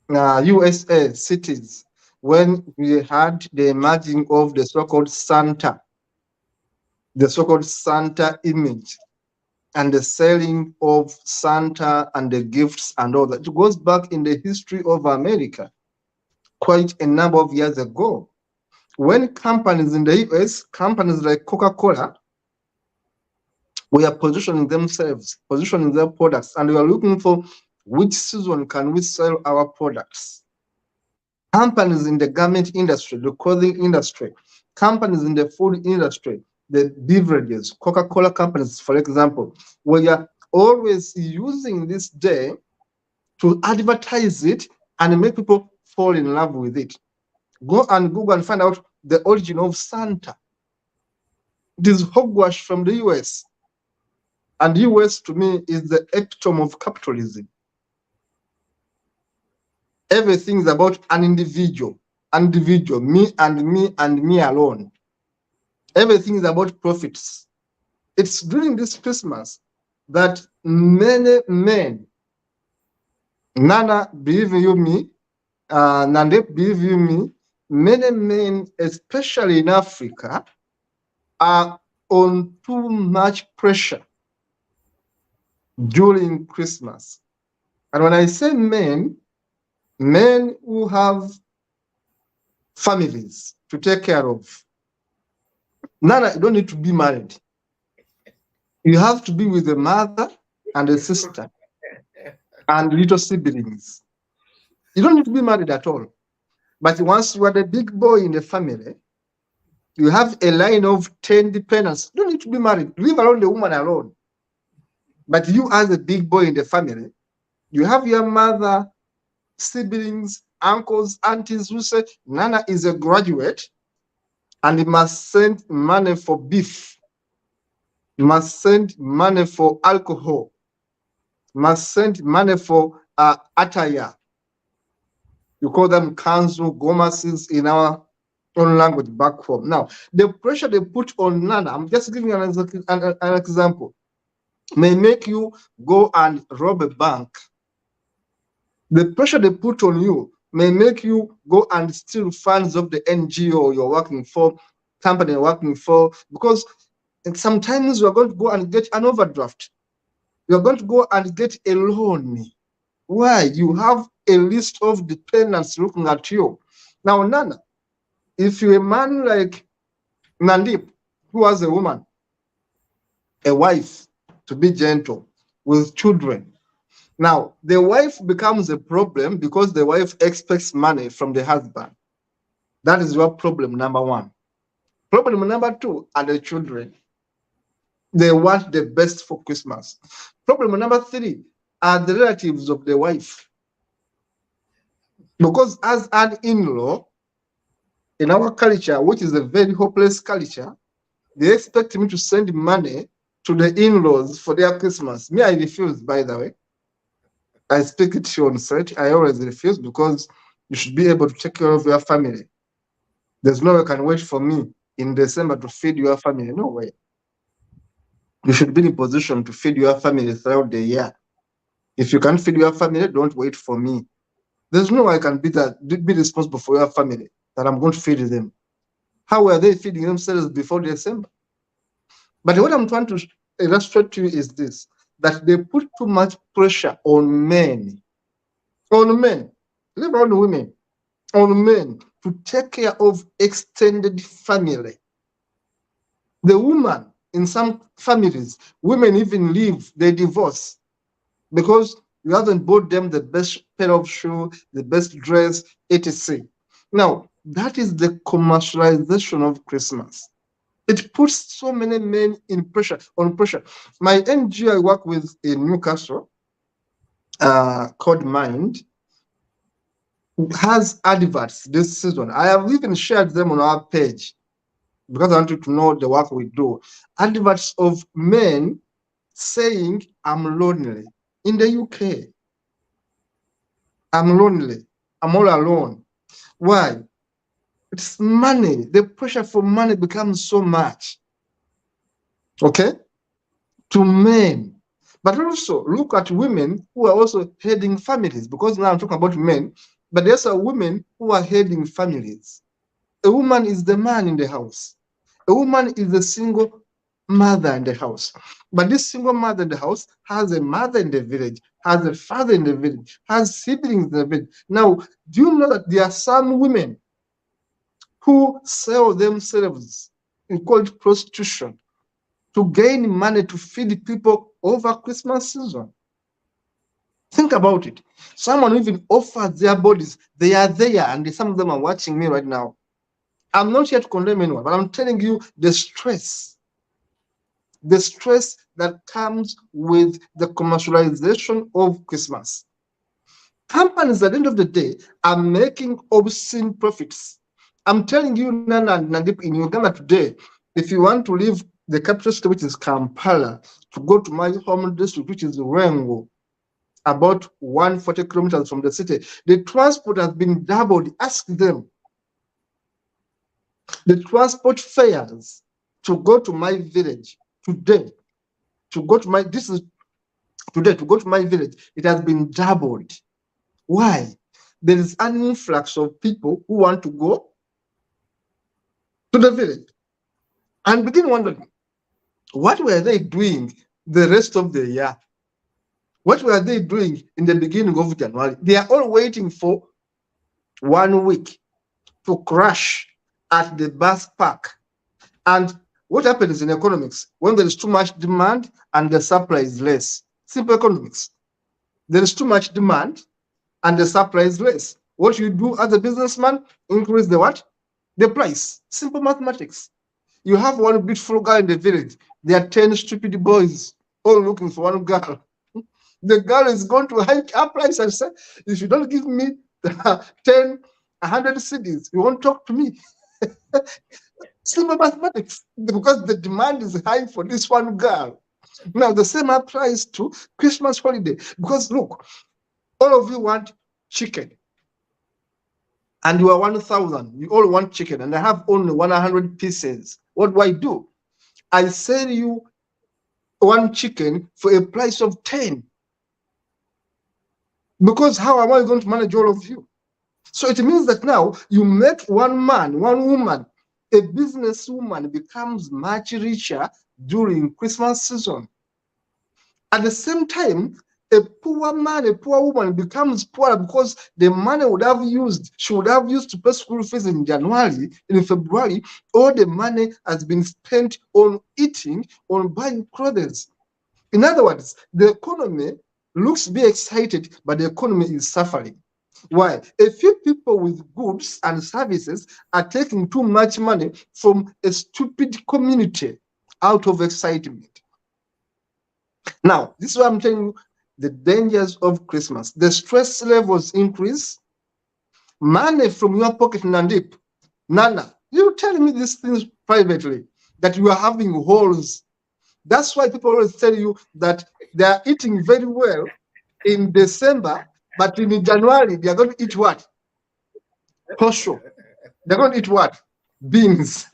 [SPEAKER 1] USA cities, when we had the emerging of the so-called Santa image, and the selling of Santa and the gifts and all that. It goes back in the history of America quite a number of years ago, when companies in the US, companies like Coca-Cola, were positioning themselves, positioning their products, and we are looking for which season can we sell our products. Companies in the garment industry, the clothing industry, companies in the food industry, the beverages, Coca-Cola companies, for example, were always using this day to advertise it and make people fall in love with it. Go and Google and find out the origin of Santa. It is hogwash from the US. And the US, to me, is the epitome of capitalism. Everything is about an individual, me and me and me alone. Everything is about profits. It's during this Christmas that many men, Nana, believe you me, Nande, believe you me, many men, especially in Africa, are on too much pressure during Christmas. And when I say men who have families to take care of, Nana, you don't need to be married. You have to be with a mother and a sister and little siblings. You don't need to be married at all. But once you are the big boy in the family, you have a line of 10 dependents. You don't need to be married. Leave alone the woman alone. But you, as a big boy in the family, you have your mother, siblings, uncles, aunties who say, Nana is a graduate and he must send money for beef. You must send money for alcohol. You must send money for attire. You call them kanzu, gomases in our own language back home. Now, the pressure they put on Nana, I'm just giving an example, may make you go and rob a bank. The pressure they put on you may make you go and steal funds of the NGO you're working for, company you're working for, because sometimes you're going to go and get an overdraft. You're going to go and get a loan. Why? You have a list of dependents looking at you. Now, Nana, if you're a man like Nandip, who has a woman, a wife, to be gentle, with children, now the wife becomes a problem because the wife expects money from the husband. That is your problem number one. Problem number two are the children. They want the best for Christmas. Problem number three are the relatives of the wife. Because as an in-law, in our culture, which is a very hopeless culture, they expect me to send money to the in-laws for their Christmas. Me, I refuse, by the way. I speak it on set. I always refuse because you should be able to take care of your family. There's no way you can wait for me in December to feed your family. No way. You should be in a position to feed your family throughout the year. If you can't feed your family, don't wait for me. There's no way I can be responsible for your family, that I'm going to feed them. How were they feeding themselves before December? But what I'm trying to illustrate to you is this, that they put too much pressure on men, leave alone women, on men to take care of extended family. The woman, in some families, women even leave, they divorce, because You haven't bought them the best pair of shoes, the best dress, etc. Now, that is the commercialization of Christmas. It puts so many men in pressure, on pressure. My NGO I work with in Newcastle, called Mind, has adverts this season. I have even shared them on our page because I want you to know the work we do. Adverts of men saying, I'm lonely. In the UK, I'm lonely. I'm all alone. Why? It's money. The pressure for money becomes so much. Okay? To men. But also look at women who are also heading families, because now I'm talking about men, but there's a women who are heading families. A woman is the man in the house. A woman is the single mother in the house. But this single mother in the house has a mother in the village, has a father in the village, has siblings in the village. Now, do you know that there are some women who sell themselves, we call it prostitution, to gain money to feed people over Christmas season? Think about it. Someone even offers their bodies. They are there, and some of them are watching me right now. I'm not here to condemn anyone, but I'm telling you the stress that comes with the commercialization of Christmas. Companies at the end of the day are making obscene profits. I'm telling you, Nana and Nandip, in Uganda today, if you want to leave the capital city, which is Kampala, to go to my home district, which is Rengo, about 140 kilometers from the city, the transport has been doubled. Ask them. The transport fares to go to my village today, to go to my village, it has been doubled. Why? There is an influx of people who want to go to the village. And begin wondering, what were they doing the rest of the year? What were they doing in the beginning of January? They are all waiting for 1 week to crash at the bus park. And what happens in economics when there is too much demand and the supply is less? Simple economics. There is too much demand and the supply is less. What you do as a businessman, increase the what? The price. Simple mathematics. You have one beautiful girl in the village. There are 10 stupid boys all looking for one girl. The girl is going to hike her price and say, if you don't give me 10, 100 cedis, you won't talk to me. Simple mathematics, because the demand is high for this one girl. Now, the same applies to Christmas holiday, because look, all of you want chicken, and you are 1,000. You all want chicken, and I have only 100 pieces. What do? I sell you one chicken for a price of 10. Because how am I going to manage all of you? So it means that now you make one man, one woman, a businesswoman becomes much richer during Christmas season. At the same time, a poor man, a poor woman becomes poorer because the money she would have used to pay school fees in January, in February, all the money has been spent on eating, on buying clothes. In other words, the economy looks to be excited, but the economy is suffering. Why? A few people with goods and services are taking too much money from a stupid community out of excitement. Now, this is what I'm telling you, the dangers of Christmas. The stress levels increase. Money from your pocket, Nandip. Nana, you tell me these things privately, that you are having holes. That's why people always tell you that they are eating very well in December, but in January, they are going to eat what? Kosho. They're going to eat what? Beans.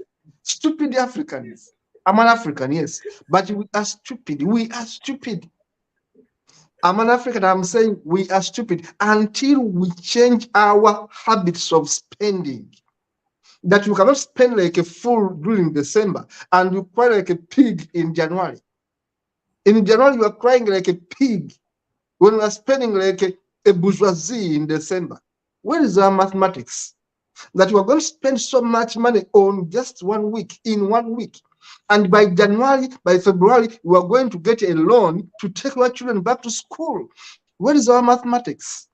[SPEAKER 1] Stupid Africans. I'm an African, yes, but we are stupid. We are stupid. I'm an African, I'm saying we are stupid until we change our habits of spending. That you cannot spend like a fool during December and you cry like a pig in January. In January, you are crying like a pig when we are spending like a bourgeoisie in December. Where is our mathematics? That you are going to spend so much money on just 1 week, in 1 week. And by January, by February, you are going to get a loan to take your children back to school. Where is our mathematics?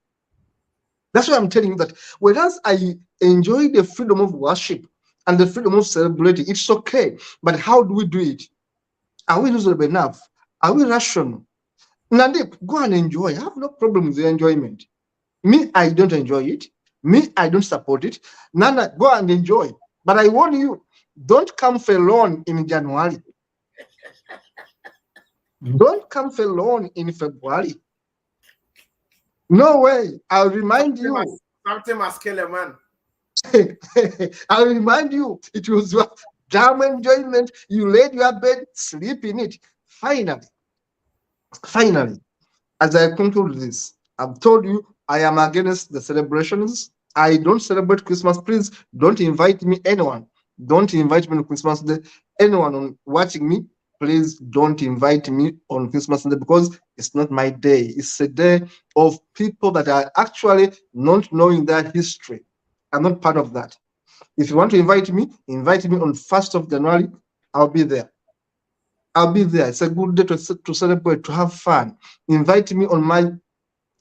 [SPEAKER 1] That's why I'm telling you that whereas I enjoy the freedom of worship and the freedom of celebrating, it's okay. But how do we do it? Are we reasonable enough? Are we rational? Nandip, go and enjoy. I have no problem with the enjoyment. Me, I don't enjoy it. Me, I don't support it. Nana, go and enjoy. But I warn you, don't come for alone in January. Don't come for alone in February. No way. I'll remind you.
[SPEAKER 3] Something must kill a man.
[SPEAKER 1] I'll remind you, it was your damn enjoyment. You laid your bed, sleep in it. Finally, as I conclude this, I've told you I am against the celebrations. I don't celebrate Christmas. Please don't invite me, anyone. Don't invite me on Christmas Day. Anyone on watching me, please don't invite me on Christmas Day because it's not my day. It's a day of people that are actually not knowing their history. I'm not part of that. If you want to invite me on 1st of January. I'll be there. I'll be there. It's a good day to celebrate, to have fun. Invite me on my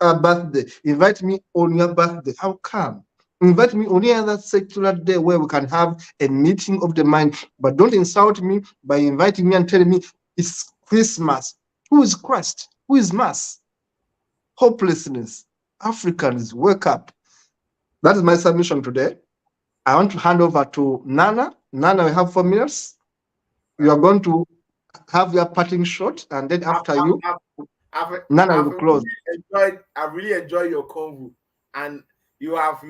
[SPEAKER 1] birthday. Invite me on your birthday. How come? Invite me on any other secular day where we can have a meeting of the mind. But don't insult me by inviting me and telling me it's Christmas. Who is Christ? Who is Mass? Hopelessness. Africans, wake up. That is my submission today. I want to hand over to Nana. Nana, we have 4 minutes. You are going to have your parting shot, and then after Nana will close.
[SPEAKER 3] I really enjoy your convo, and you have,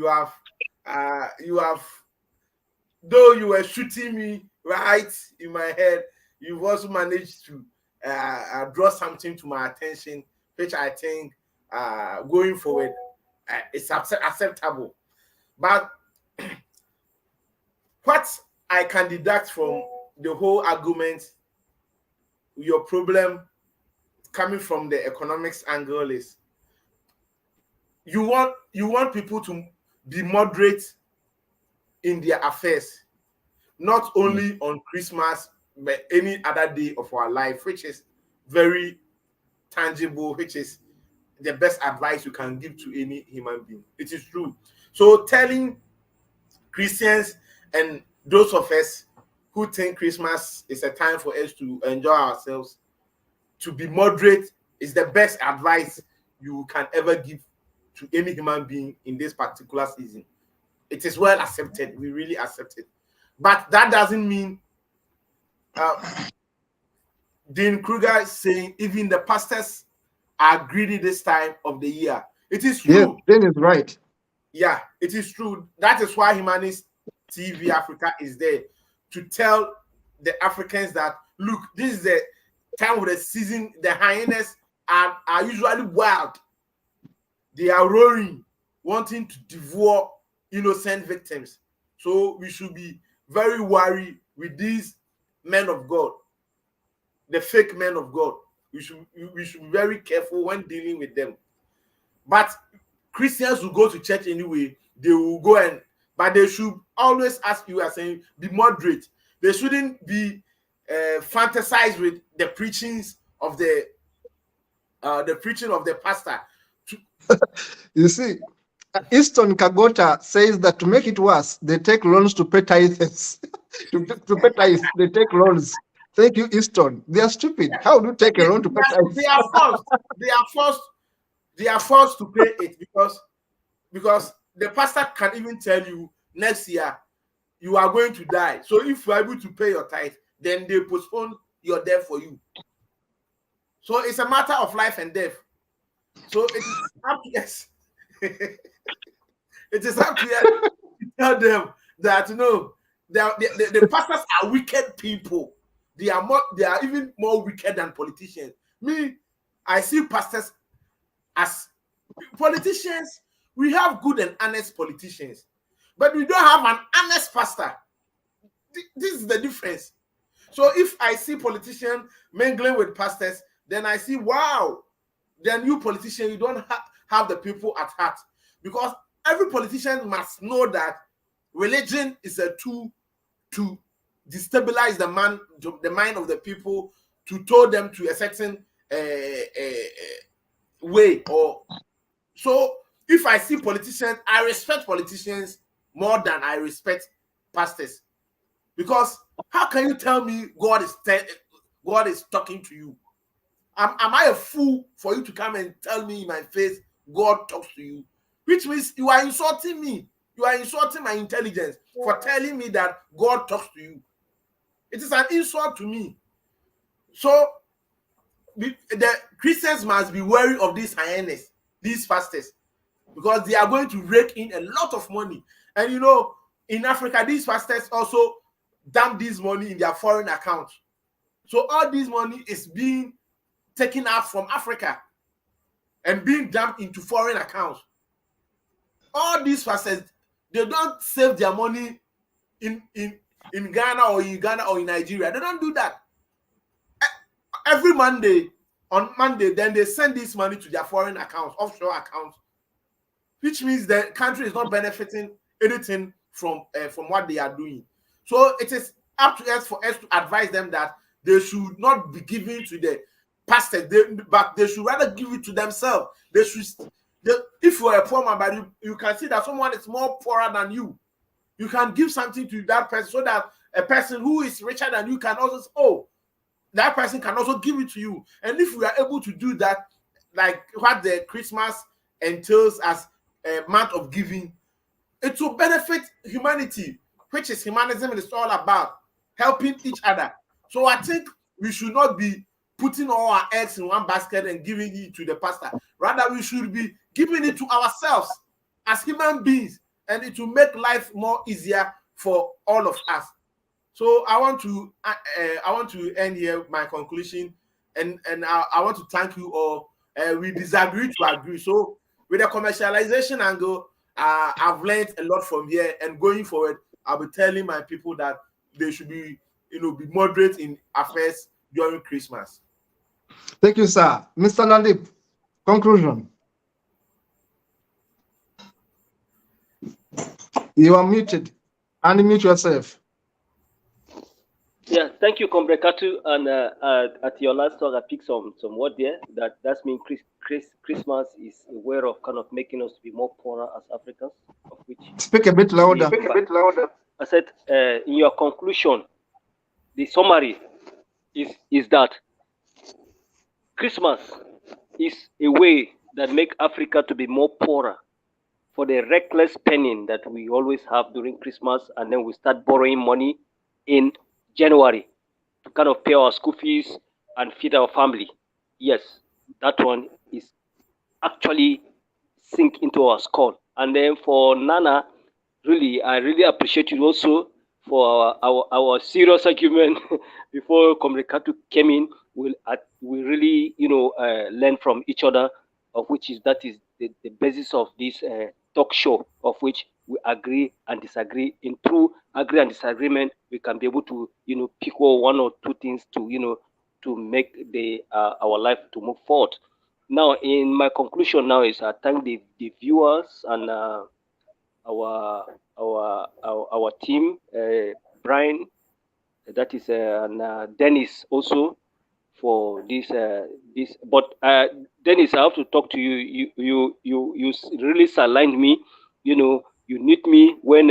[SPEAKER 3] though you were shooting me right in my head, you've also managed to draw something to my attention, which I think going forward is acceptable. But what I can deduct from the whole argument, your problem coming from the economics angle is you want people to be moderate in their affairs, not only on Christmas but any other day of our life, which is very tangible, which is the best advice you can give to any human being. It is true. So telling Christians and those of us who think Christmas is a time for us to enjoy ourselves, to be moderate, is the best advice you can ever give to any human being in this particular season. It is well accepted. We really accept it. But that doesn't mean Dean Kruger is saying even the pastors are greedy this time of the year. It is true.
[SPEAKER 1] Yes, Dean is right.
[SPEAKER 3] Yeah, it is true. That is why Humanist TV Africa is there, to tell the Africans that, look, this is the time of the season. The hyenas are usually wild. They are roaring, wanting to devour innocent victims. So we should be very worried with these men of God, the fake men of God. We should be very careful when dealing with them. But Christians who go to church anyway, they will go but they should always, as you are saying, be moderate. They shouldn't be fantasized with the preachings of the preaching of the pastor.
[SPEAKER 1] You see, Easton Kagota says that to make it worse, they take loans to pay tithes. to pay tithes, they take loans. Thank you, Easton. They are stupid. How do you take a loan to pay tithes?
[SPEAKER 3] They are forced. They are forced to pay it because the pastor can even tell you next year you are going to die. So if you are able to pay your tithe, then they postpone your death for you. So it's a matter of life and death. So it is up to us. It is up to us to tell them that the pastors are wicked people. They are even more wicked than politicians. Me, I see pastors as politicians. We have good and honest politicians, but we don't have an honest pastor. This is the difference. So if I see politicians mingling with pastors, then I see, wow, then you politician, you don't have the people at heart. Because every politician must know that religion is a tool to destabilize the mind of the people, to tow them to a certain way. Or so if I see politicians, I respect politicians more than I respect pastors. Because how can you tell me God is talking to you? Am I a fool for you to come and tell me in my face God talks to you? Which means you are insulting me. You are insulting my intelligence for telling me that God talks to you. It is an insult to me. So the Christians must be wary of these hyenas, these pastors, because they are going to rake in a lot of money. And you know, in Africa, these pastors also dump this money in their foreign accounts. So all this money is being taken out from Africa and being dumped into foreign accounts. All these pastors, they don't save their money in Ghana or Uganda or in Nigeria. They don't do that. Every Monday, on Monday, then they send this money to their foreign accounts, offshore accounts, which means the country is not benefiting anything from what they are doing. So it is up to us for us to advise them that they should not be giving to the pastors, but they should rather give it to themselves. If you are a poor man, but you can see that someone is more poorer than you, you can give something to that person so that a person who is richer than you can also say, oh, that person can also give it to you. And if we are able to do that, like what the Christmas entails as a month of giving, it will benefit humanity, which is humanism is all about, helping each other. So I think we should not be putting all our eggs in one basket and giving it to the pastor. Rather, we should be giving it to ourselves as human beings, and it will make life more easier for all of us. So I want to end here my conclusion, and I want to thank you all. We disagree to agree. So with the commercialization angle, I've learned a lot from here, and going forward, I'll be telling my people that they should be moderate in affairs during Christmas.
[SPEAKER 1] Thank you, sir. Mr. Nandip, conclusion. You are muted. Unmute yourself.
[SPEAKER 2] Yeah, thank you, Comrade KATO. And at your last talk, I picked some word there. That's mean Christmas is a way of kind of making us be more poorer as Africans. Of which
[SPEAKER 1] speak a bit louder.
[SPEAKER 2] Speak a bit louder. I said, in your conclusion, the summary is that Christmas is a way that make Africa to be more poorer for the reckless spending that we always have during Christmas, and then we start borrowing money in January to kind of pay our school fees and feed our family. Yes, that one is actually sink into our skull. And then for Nana, really, I really appreciate you also for our serious argument before Comrade KATO came in. We really, learn from each other, of which that is the basis of this talk show, of which we agree and disagree. In true agree and disagreement, we can be able to, pick one or two things to make our life to move forward. Now, in my conclusion now is I thank the viewers and our team, Brian, that is, and Dennis also for this. But Dennis, I have to talk to you. You really sidelined me. You need me when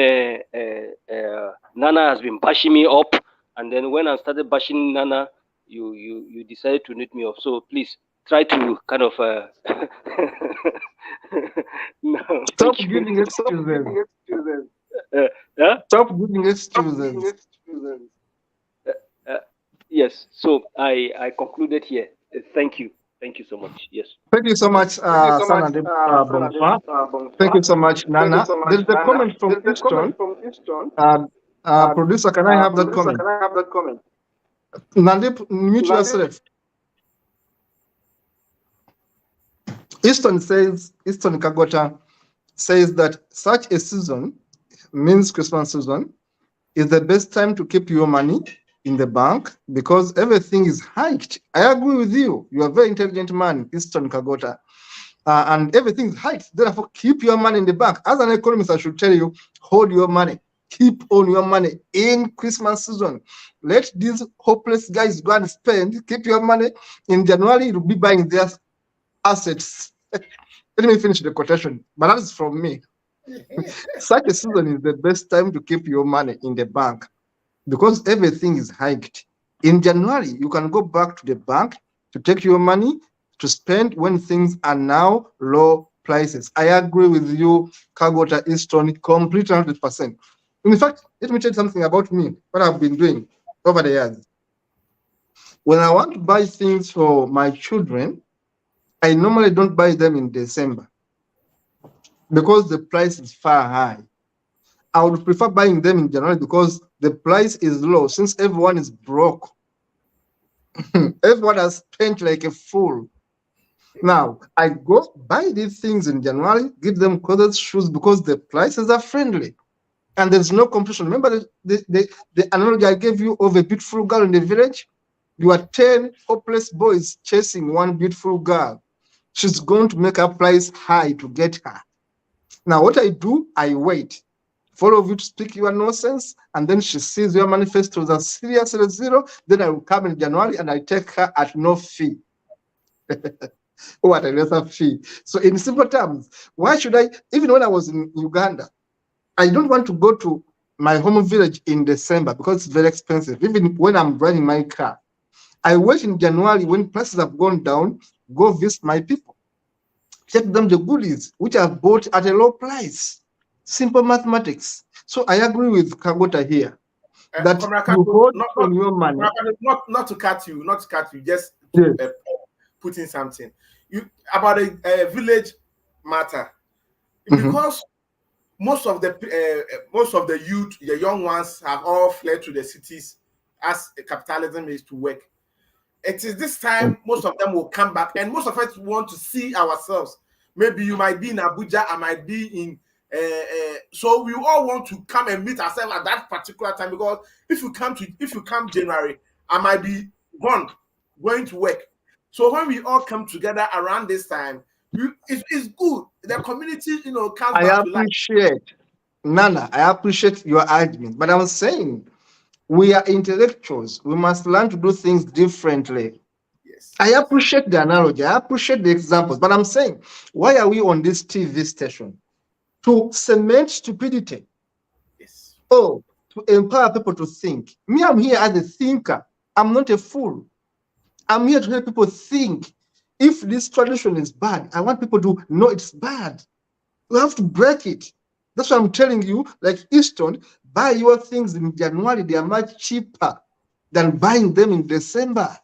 [SPEAKER 2] Nana has been bashing me up, and then when I started bashing Nana, you decided to need me off. So please try to kind of no.
[SPEAKER 1] Stop giving excuses. Stop giving excuses.
[SPEAKER 2] Yes. So I concluded here. Thank you so much. Yes.
[SPEAKER 1] Thank you so much, Sanadip Bonfa. Thank you so much, Nana. There's a comment from Easton. Producer, can I have that comment? Nandip, mute yourself. Easton Kagota says that such a season means Christmas season is the best time to keep your money in the bank because everything is hiked. I agree with you. You are a very intelligent man, Easton Kagota. And everything is hiked. Therefore, keep your money in the bank. As an economist, I should tell you, hold your money. Keep on your money in Christmas season. Let these hopeless guys go and spend. Keep your money. In January, you'll be buying theirs assets. Let me finish the quotation, but that is from me. Such a season is the best time to keep your money in the bank because everything is hiked. In January, you can go back to the bank to take your money to spend when things are now low prices. I agree with you, Kagota Easton, completely 100%. In fact, let me tell you something about me, what I've been doing over the years. When I want to buy things for my children, I normally don't buy them in December because the price is far high. I would prefer buying them in January because the price is low since everyone is broke. Everyone has spent like a fool. Now, I go buy these things in January, give them clothes, shoes because the prices are friendly and there's no competition. Remember the analogy I gave you of a beautiful girl in the village? You are 10 hopeless boys chasing one beautiful girl. She's going to make her price high to get her. Now, what I do, I wait for all of you to speak your nonsense, and then she sees your manifestos as serious as zero. Then I will come in January and I take her at no fee. Or at a lesser fee. So, in simple terms, why should I, even when I was in Uganda, I don't want to go to my home village in December because it's very expensive, even when I'm driving my car. I wait in January when prices have gone down, go visit my people, take them the goodies which I've bought at a low price. Simple mathematics. So I agree with Kagota here that you hold on your money.
[SPEAKER 3] Not to cut you, just to, put in something. About a village matter, because most of the youth, the young ones, have all fled to the cities as capitalism is to work. It is this time most of them will come back, and most of us want to see ourselves. Maybe you might be in Abuja, I might be in so we all want to come and meet ourselves at that particular time, because if you come January, I might be going to work. So when we all come together around this time, it's good. The community, comes back to life.
[SPEAKER 1] Nana, I appreciate your argument, but I was saying we are intellectuals. We must learn to do things differently. Yes. I appreciate the analogy. I appreciate the examples, but I'm saying, why are we on this TV station? To cement stupidity. Yes. Oh, to empower people to think. Me, I'm here as a thinker. I'm not a fool. I'm here to help people think. If this tradition is bad, I want people to know it's bad. You have to break it. That's why I'm telling you, like Easton, buy your things in January. They are much cheaper than buying them in December.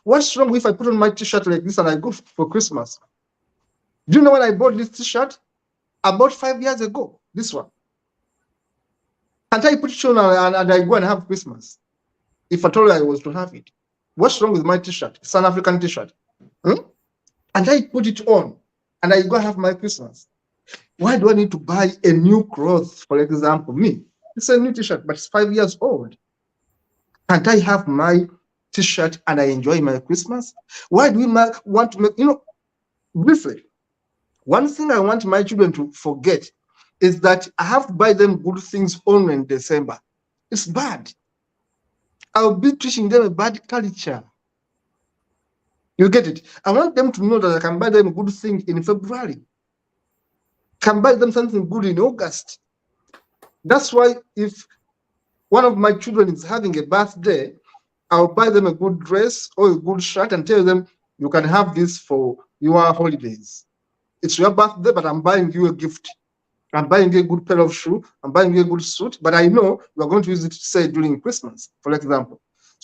[SPEAKER 1] What's wrong if I put on my t-shirt like this and I go for Christmas? Do you know when I bought this t-shirt? About 5 years ago, this one. And I put it on and I go and have Christmas. If at all I was to have it. What's wrong with my t-shirt? It's an African t-shirt. And I put it on and I go have my Christmas. Why do I need to buy a new cloth? For example, me, it's a new t-shirt, but it's 5 years old. Can't I have my t-shirt and I enjoy my Christmas? Why do we want to make, briefly, one thing I want my children to forget is that I have to buy them good things only in December. It's bad. I'll be teaching them a bad culture. You get it? I want them to know that I can buy them a good thing in February. Can buy them something good in August. That's why if one of my children is having a birthday, I'll buy them a good dress or a good shirt and tell them, you can have this for your holidays. It's your birthday, but I'm buying you a gift. I'm buying you a good pair of shoes. I'm buying you a good suit, but I know you are going to use it, say, during Christmas, for example.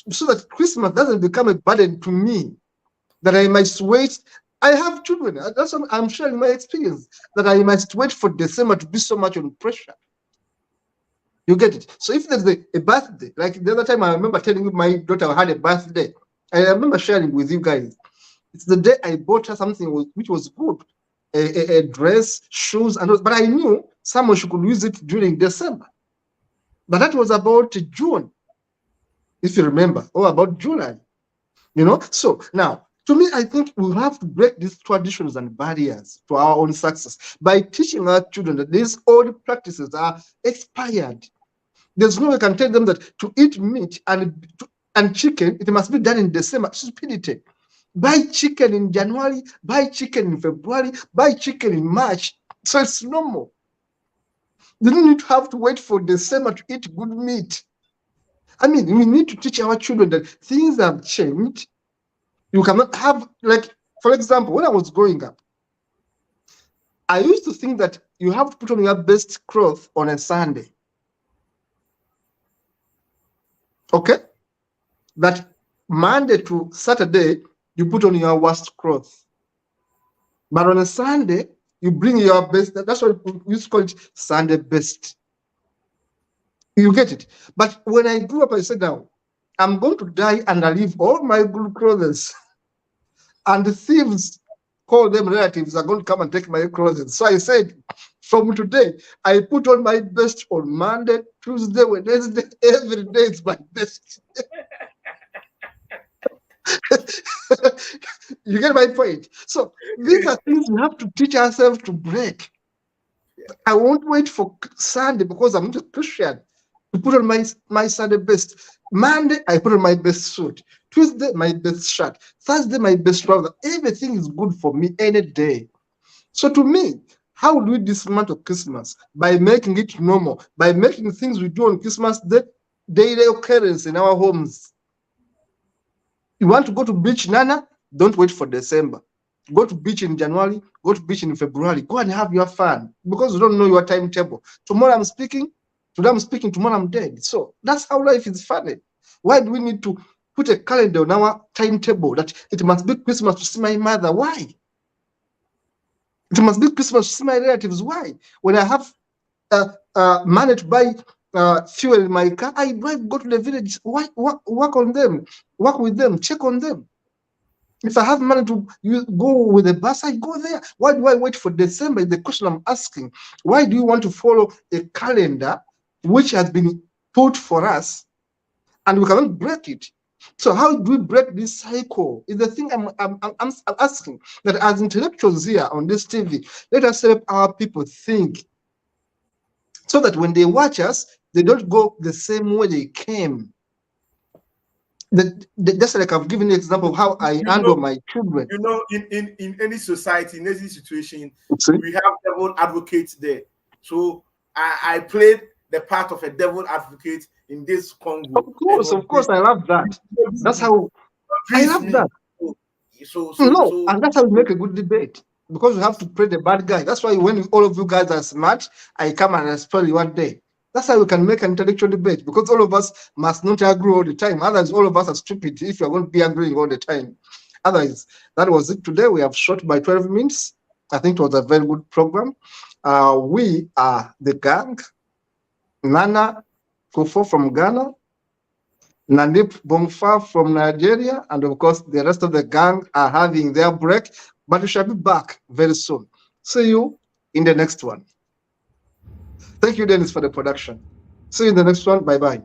[SPEAKER 1] So that Christmas doesn't become a burden to me, that I must wait. I have children. That's what I'm sharing my experience, that I must wait for December to be so much on pressure. You get it? So if there's a birthday, like the other time I remember telling you my daughter had a birthday, I remember sharing with you guys. It's the day I bought her something which was good. A dress, shoes, but I knew someone she could use it during December. But that was about June, if you remember, or about July. So now, to me, I think we have to break these traditions and barriers to our own success by teaching our children that these old practices are expired. There's no way I can tell them that to eat meat and chicken, it must be done in December. Stupidity. buy chicken in January, buy chicken in February, buy chicken in March. So it's normal. You don't need to have to wait for December to eat good meat. I mean, we need to teach our children that things have changed. You cannot have, like, for example, when I was growing up, I used to think that you have to put on your best clothes on a Sunday. Okay? That Monday to Saturday, you put on your worst clothes. But on a Sunday, you bring your best. That's what we used to call it, Sunday best. You get it? But when I grew up, I said, now, I'm going to die and I leave all my good clothes. And the thieves, call them relatives, are going to come and take my clothes. So I said, from today, I put on my best on Monday, Tuesday, Wednesday, every day is my best. You get my point? So these are things we have to teach ourselves to break. I won't wait for Sunday because I'm not a Christian to put on my Sunday best. Monday, I put on my best suit. Tuesday, my best shirt. Thursday, my best trouser. Everything is good for me any day. So to me, how do we dismantle Christmas? By making it normal, by making things we do on Christmas Day daily occurrence in our homes. You want to go to beach, Nana? Don't wait for December. Go to beach in January, go to beach in February. Go and have your fun because you don't know your timetable. Tomorrow I'm speaking, today I'm speaking, tomorrow I'm dead. So that's how life is funny. Why do we need to put a calendar on our timetable that it must be Christmas to see my mother? Why? It must be Christmas to see my relatives. Why? When I have money to buy fuel in my car, I drive, go to the village, work on them, work with them, check on them. If I have money to go with a bus, I go there. Why do I wait for December? The question I'm asking. Why do you want to follow a calendar which has been put for us and we cannot break it? So how do we break this cycle? Is the thing I'm asking. That as intellectuals here on this TV, let us help our people think so that when they watch us, they don't go the same way they came. Just like I've given you an example of how I handle my children.
[SPEAKER 3] You know, in any society, in any situation, we have devil advocates there. So I played the part of a devil advocate in this Congo.
[SPEAKER 1] Of course, I love that. That's how I love that. And that's how we make a good debate. Because we have to play the bad guy. That's why when all of you guys are smart, I come and I spell you one day. That's how we can make an intellectual debate, because all of us must not agree all the time. Otherwise, all of us are stupid if you're going to be agreeing all the time. Otherwise, that was it today. We have shot by 12 minutes. I think it was a very good program. We are the gang. Nana Kufo from Ghana, Nanip Bongfa from Nigeria, and of course, the rest of the gang are having their break, but we shall be back very soon. See you in the next one. Thank you, Dennis, for the production. See you in the next one. Bye-bye.